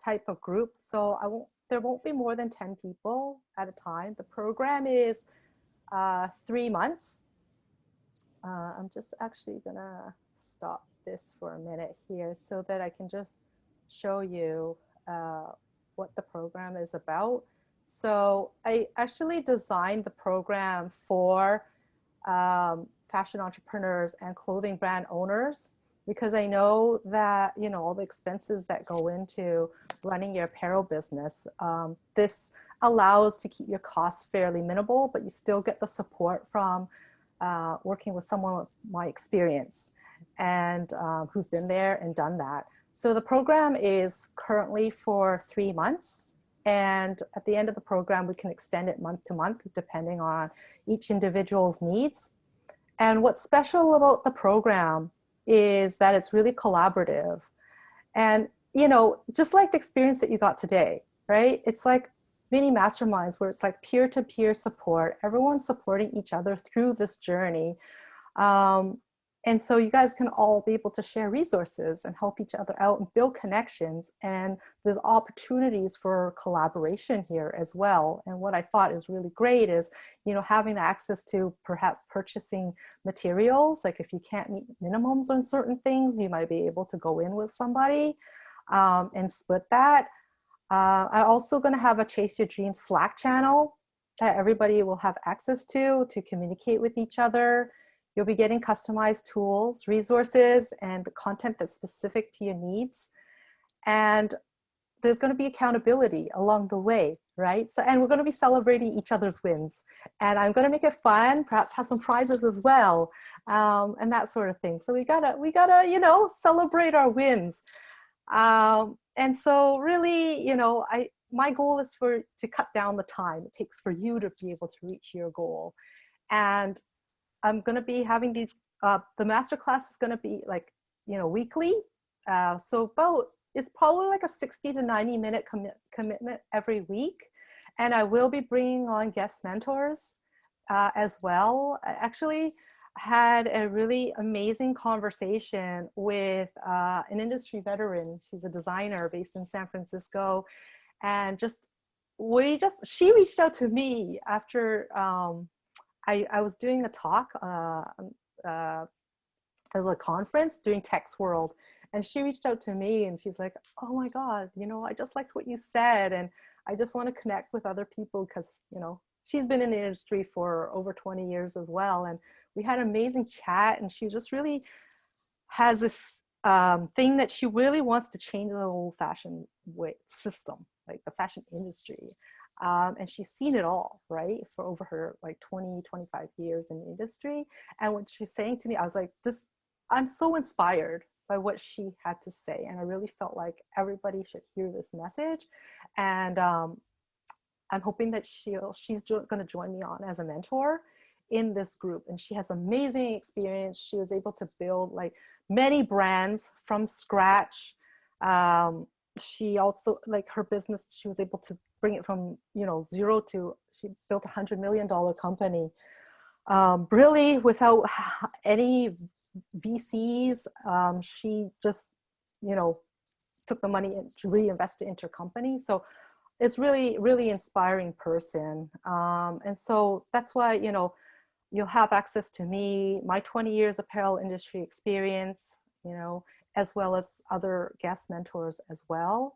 type of group. So there won't be more than 10 people at a time. The program is 3 months. I'm just actually going to stop this for a minute here so that I can just show you what the program is about. So I actually designed the program for fashion entrepreneurs and clothing brand owners, because I know that, you know, all the expenses that go into running your apparel business, this allows to keep your costs fairly minimal, but you still get the support from working with someone with my experience and who's been there and done that. So the program is currently for 3 months. And at the end of the program, we can extend it month to month, depending on each individual's needs. And what's special about the program is that it's really collaborative. And, you know, just like the experience that you got today, right? It's like mini masterminds where it's like peer-to-peer support. Everyone's supporting each other through this journey. And so you guys can all be able to share resources and help each other out and build connections. And there's opportunities for collaboration here as well. And what I thought is really great is, you know, having access to perhaps purchasing materials. Like if you can't meet minimums on certain things, you might be able to go in with somebody and split that. I'm also going to have a Chase Your Dreams Slack channel that everybody will have access to communicate with each other. You'll be getting customized tools, resources, and the content that's specific to your needs. And there's going to be accountability along the way, right? So, and we're going to be celebrating each other's wins. And I'm going to make it fun, perhaps have some prizes as well, and that sort of thing. So we gotta, you know, celebrate our wins. And so really, you know, my goal is to cut down the time it takes for you to be able to reach your goal. And I'm going to be having these, the masterclass is going to be like, you know, weekly. So it's probably like a 60 to 90 minute commitment every week. And I will be bringing on guest mentors as well. I actually had a really amazing conversation with an industry veteran. She's a designer based in San Francisco. And she reached out to me after, I was doing a talk as a conference during Tex World, and she reached out to me and she's like, oh my God, you know, I just liked what you said, and I just want to connect with other people because, you know, she's been in the industry for over 20 years as well. And we had an amazing chat, and she just really has this thing that she really wants to change the whole fashion system, like the fashion industry. And she's seen it all, right, for over her like 20, 25 years in the industry. And when she's saying to me, I was like, I'm so inspired by what she had to say. And I really felt like everybody should hear this message. And I'm hoping that she's going to join me on as a mentor in this group. And she has amazing experience. She was able to build like many brands from scratch. She also, like her business, she was able to bring it from, you know, zero to, she built $100 million company, really without any VCs. She just, you know, took the money and reinvested into company. So it's really, really inspiring person. And so that's why, you know, you'll have access to me, my 20 years apparel industry experience, you know, as well as other guest mentors as well.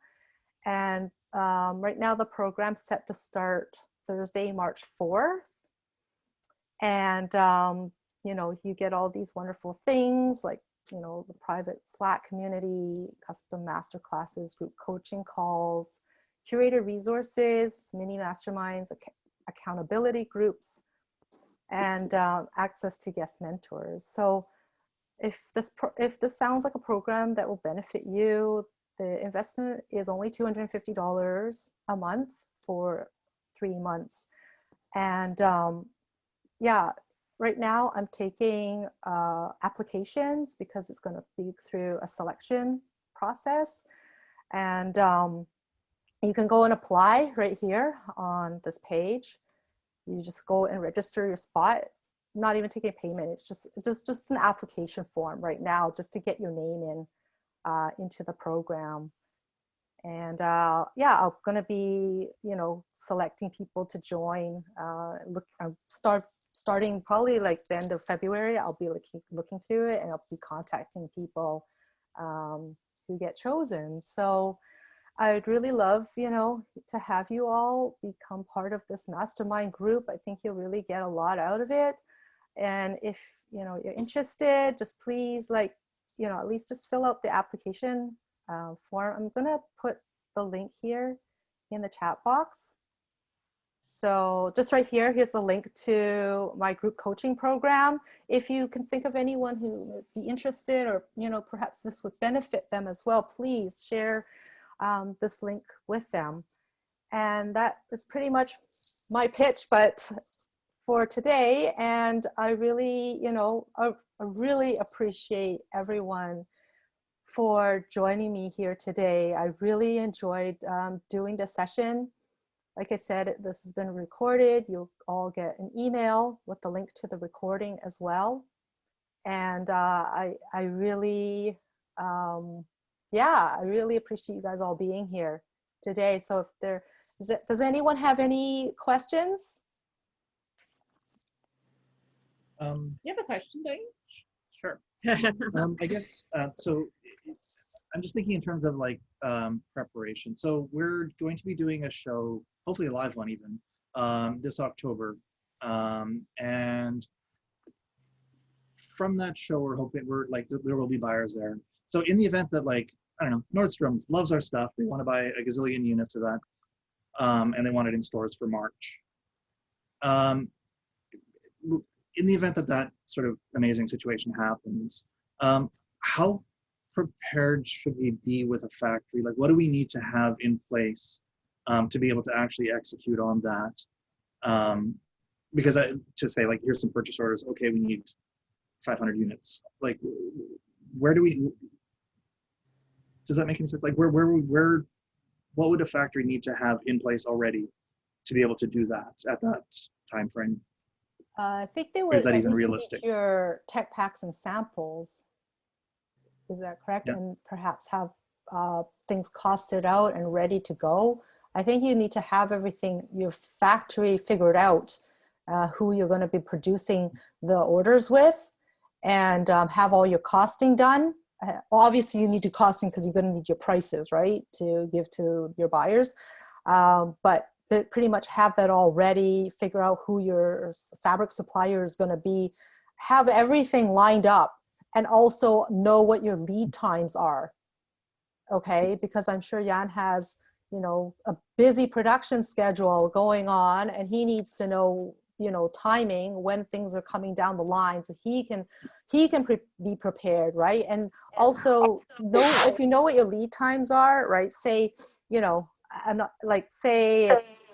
And right now the program's set to start Thursday, March 4th. And, you know, you get all these wonderful things like, you know, the private Slack community, custom master classes, group coaching calls, curated resources, mini masterminds, accountability groups, and access to guest mentors. So if this sounds like a program that will benefit you, the investment is only $250 a month for 3 months. And yeah, right now I'm taking applications because it's going to be through a selection process. And you can go and apply right here on this page. You just go and register your spot. It's not even taking payment. It's just an application form right now, just to get your name in into the program. And yeah, I'm gonna be, you know, selecting people to join. Starting probably like the end of February. I'll be looking through it, and I'll be contacting people who get chosen. So I'd really love, you know, to have you all become part of this mastermind group. I think you'll really get a lot out of it. And if, you know, you're interested, just please, like, you know, at least just fill out the application form. I'm gonna put the link here in the chat box. So just right here, here's the link to my group coaching program. If you can think of anyone who would be interested, or, you know, perhaps this would benefit them as well, please share this link with them. And that is pretty much my pitch, but for today. And I really, you know, I really appreciate everyone for joining me here today. I really enjoyed doing this session. Like I said, this has been recorded. You'll all get an email with the link to the recording as well. And I really, yeah, I really appreciate you guys all being here today. So if there, does anyone have any questions? You have a question, don't you? Sure. I guess, so I'm just thinking in terms of like preparation. So we're going to be doing a show, hopefully a live one even, this October. And from that show, we're hoping there will be buyers there. So in the event that, like, I don't know, Nordstrom's loves our stuff, they want to buy a gazillion units of that, and they want it in stores for March. In the event that that sort of amazing situation happens, how prepared should we be with a factory? Like, what do we need to have in place to be able to actually execute on that? Because to say, like, here's some purchase orders, okay, we need 500 units. Like, where do we, does that make any sense? Like, what would a factory need to have in place already to be able to do that at that time frame? I think they would. Is that even realistic? Your tech packs and samples. Is that correct? Yeah. And perhaps have things costed out and ready to go. I think you need to have everything, your factory figured out, who you're going to be producing the orders with, and have all your costing done. Obviously, you need to costing because you're going to need your prices, right, to give to your buyers. But pretty much have that all ready, figure out who your fabric supplier is going to be, have everything lined up, and also know what your lead times are, okay? Because I'm sure Jan has, you know, a busy production schedule going on, and he needs to know, you know, timing when things are coming down the line, so he can be prepared, right? And also know, if you know what your lead times are, right? Say, you know, I'm not, like, say it's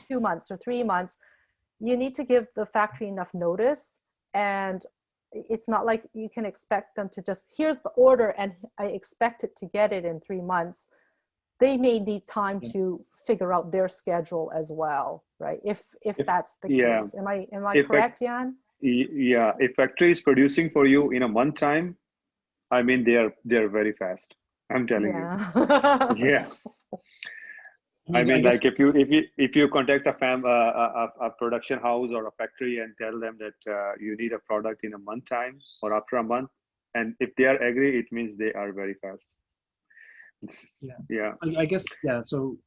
2 months or 3 months, you need to give the factory enough notice. And it's not like you can expect them to just, here's the order and I expect it to get it in 3 months. They may need time to figure out their schedule as well, right? If that's the case. Am I correct, Jan? Yeah, if factory is producing for you in a month time, I mean, they're very fast. I'm telling you. Yeah. Yeah. I I mean, guess- like if you contact a production house or a factory and tell them that you need a product in a month time or after a month, and if they are agree, it means they are very fast. Yeah. Yeah. I guess, yeah. So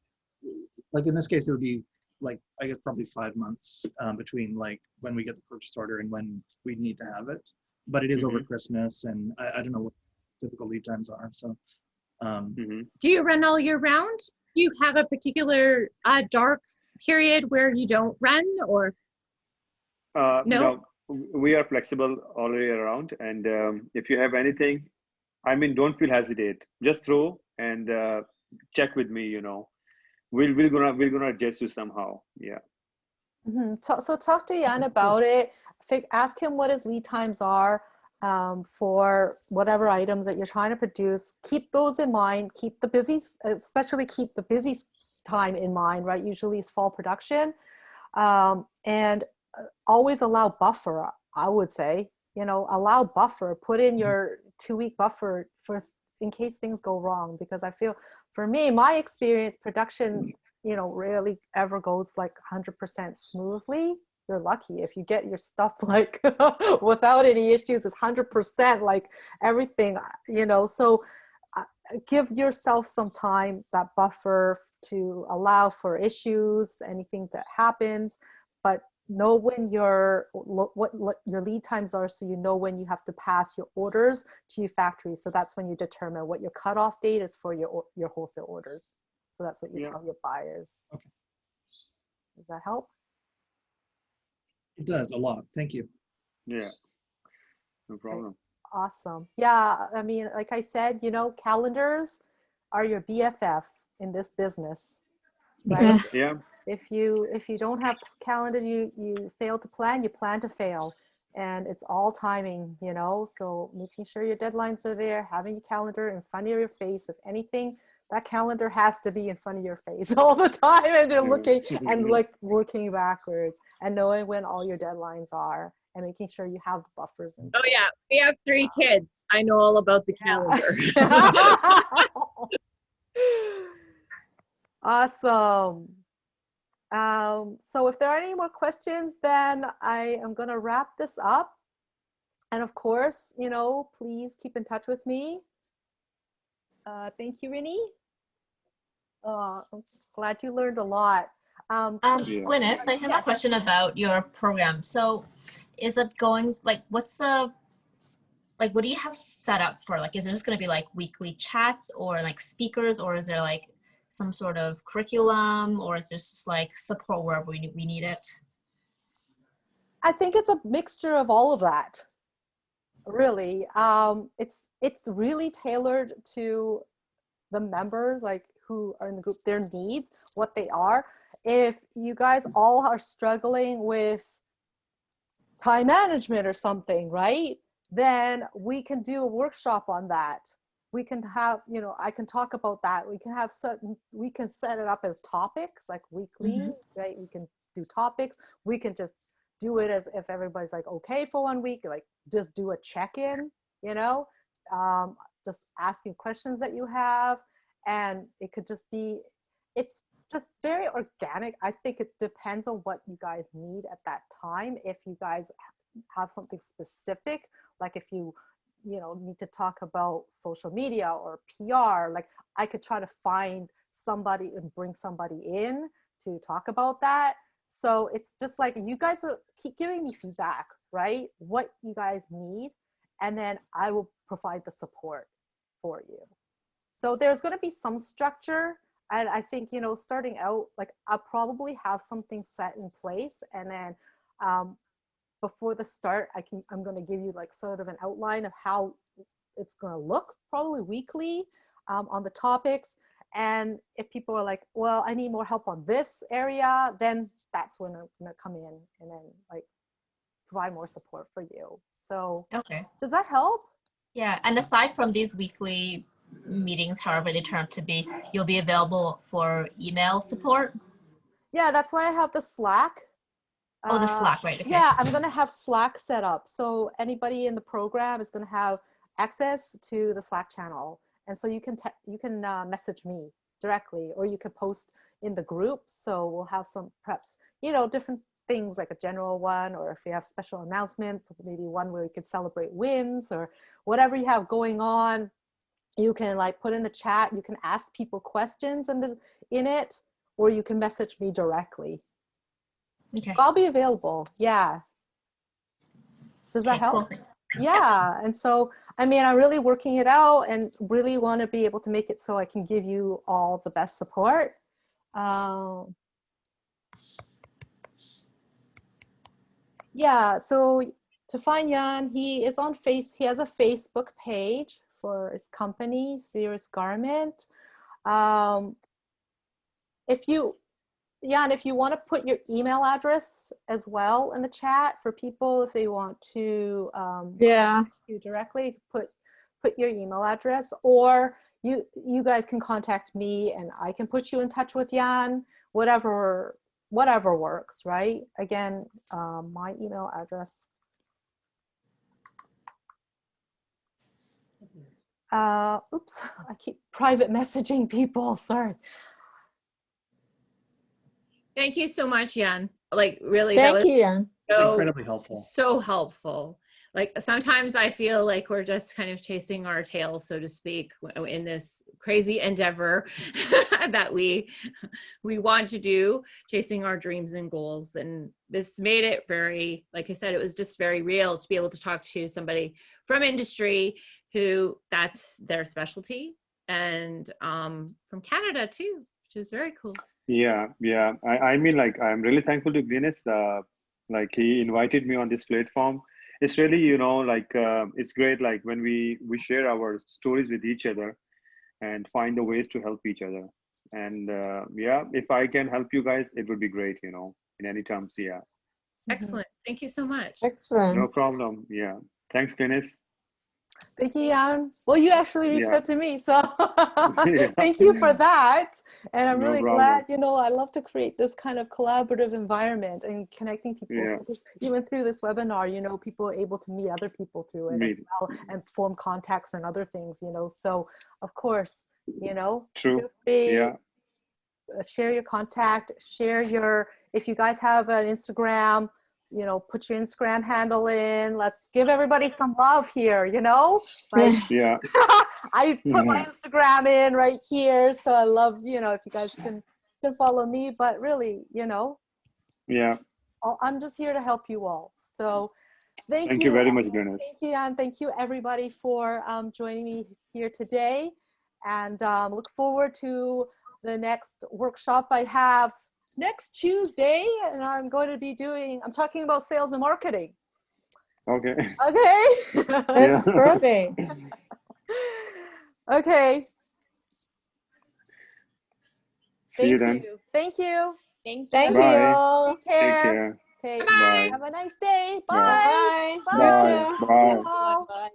like in this case, it would be like, I guess probably 5 months between like when we get the purchase order and when we need to have it. But it is over Christmas, and I don't know what typical lead times are. So Do you run all year round? Do you have a particular dark period where you don't run, or? No, we are flexible all year around. And if you have anything, I mean, don't feel hesitate. Just throw and check with me. You know, we're gonna adjust you somehow. Yeah. So talk to Jan about it. Ask him what his lead times are for whatever items that you're trying to produce. Keep those in mind. Keep the busy, especially keep the busy time in mind, right? Usually it's fall production. And always allow buffer, I would say, you know, allow buffer, put in your 2-week buffer for in case things go wrong. Because I feel for me, my experience, production, you know, rarely ever goes like 100% smoothly. You're lucky if you get your stuff like without any issues. It's 100% like everything, you know. So give yourself some time, that buffer, to allow for issues, anything that happens, but know when what your lead times are, so you know when you have to pass your orders to your factory. So that's when you determine what your cutoff date is for your wholesale orders. So that's what you tell your buyers. Okay. Does that help? it does a lot. Thank you. Yeah. No problem. Awesome. Yeah. I mean, like I said, you know, calendars are your BFF in this business, right? Yeah. If you don't have calendar, you fail to plan, you plan to fail. And it's all timing, you know, so making sure your deadlines are there, having your calendar in front of your face. If anything, that calendar has to be in front of your face all the time, and you're looking and like looking backwards and knowing when all your deadlines are and making sure you have the buffers. Oh yeah, we have 3 kids. I know all about the calendar. Awesome. So if there are any more questions, then I am going to wrap this up. And of course, you know, please keep in touch with me. Thank you, Rini. I'm glad you learned a lot. Glynis, I have a question about your program. So is it going, like, what's the, like, what do you have set up for? Like, is it just going to be like weekly chats or like speakers, or is there like some sort of curriculum, or is this just like support wherever we need it? I think it's a mixture of all of that, really. It's really tailored to the members, like who are in the group, their needs, what they are. If you guys all are struggling with time management or something, right, then we can do a workshop on that. We can have, you know, I can talk about that. We can have we can set it up as topics, like weekly, right? We can do topics. We can just do it as if everybody's like, okay, for 1 week, like just do a check-in, you know, just asking questions that you have. And it could just be, it's just very organic. I think it depends on what you guys need at that time. If you guys have something specific, like if you know, need to talk about social media or PR, like I could try to find somebody and bring somebody in to talk about that. So it's just like, you guys keep giving me feedback, right? What you guys need. And then I will provide the support for you. So there's going to be some structure. And I think, you know, starting out, like I'll probably have something set in place. And then before the start, I'm going to give you like sort of an outline of how it's going to look, probably weekly, on the topics. And if people are like, well, I need more help on this area, then that's when I'm going to come in and then like provide more support for you. So okay, does that help? Yeah, and aside from these weekly meetings, however they turn out to be, you'll be available for email support? Yeah, that's why I have the Slack. Oh, the Slack, right? Okay. Yeah, I'm going to have Slack set up. So anybody in the program is going to have access to the Slack channel. And so you can message me directly, or you could post in the group. So we'll have some perhaps, you know, different things like a general one, or if you have special announcements, maybe one where you could celebrate wins or whatever you have going on. You can like put in the chat, you can ask people questions in it, or you can message me directly. Okay. I'll be available. Yeah. Does that help? Cool. Yeah. And so, I mean, I'm really working it out and really want to be able to make it so I can give you all the best support. Yeah. So to find Jan, he is on he has a Facebook page for his company, Cirrus Garment. Jan, if you want to put your email address as well in the chat for people, if they want to contact you directly, put your email address, or you guys can contact me and I can put you in touch with Jan, whatever works, right? Again, my email address. Oops, I keep private messaging people, sorry. Thank you so much, Jan. Like really, Thank you, Jan. It's incredibly helpful. So helpful. Like sometimes I feel like we're just kind of chasing our tails, so to speak, in this crazy endeavor that we want to do, chasing our dreams and goals. And this made it very, like I said, it was just very real to be able to talk to somebody from industry who that's their specialty, and from Canada too, which is very cool. Yeah. I mean, like, I'm really thankful to Glynis. Like, he invited me on this platform. It's really, you know, like, it's great, like, when we share our stories with each other and find the ways to help each other. And yeah, if I can help you guys, it would be great, you know, in any terms. Yeah. Excellent. Thank you so much. Excellent. No problem. Yeah. Thanks, Glynis. Thank you, Jan. Well, you actually reached out to me, so thank you for that. And I'm really glad, you know, I love to create this kind of collaborative environment and connecting people. Yeah. Even through this webinar, you know, people are able to meet other people through it as well and form contacts and other things, you know. So, of course, you know, True. Yeah. Share your contact, share your, if you guys have an Instagram, you know, put your Instagram handle in. Let's give everybody some love here, you know? Like, yeah. I put my Instagram in right here. So I love, you know, if you guys can follow me, but really, you know, yeah, I'm just here to help you all. So thank you very much, Glynis. Thank you, and thank you everybody for joining me here today. And look forward to the next workshop I have next Tuesday, and I'm talking about sales and marketing. Okay. Okay. That's perfect. Okay. See you then. Thank you. Thank Bye. you. Take care. Take care. Okay. Bye. Have a nice day. Bye. Bye. Bye. Bye. Bye. Bye. Bye.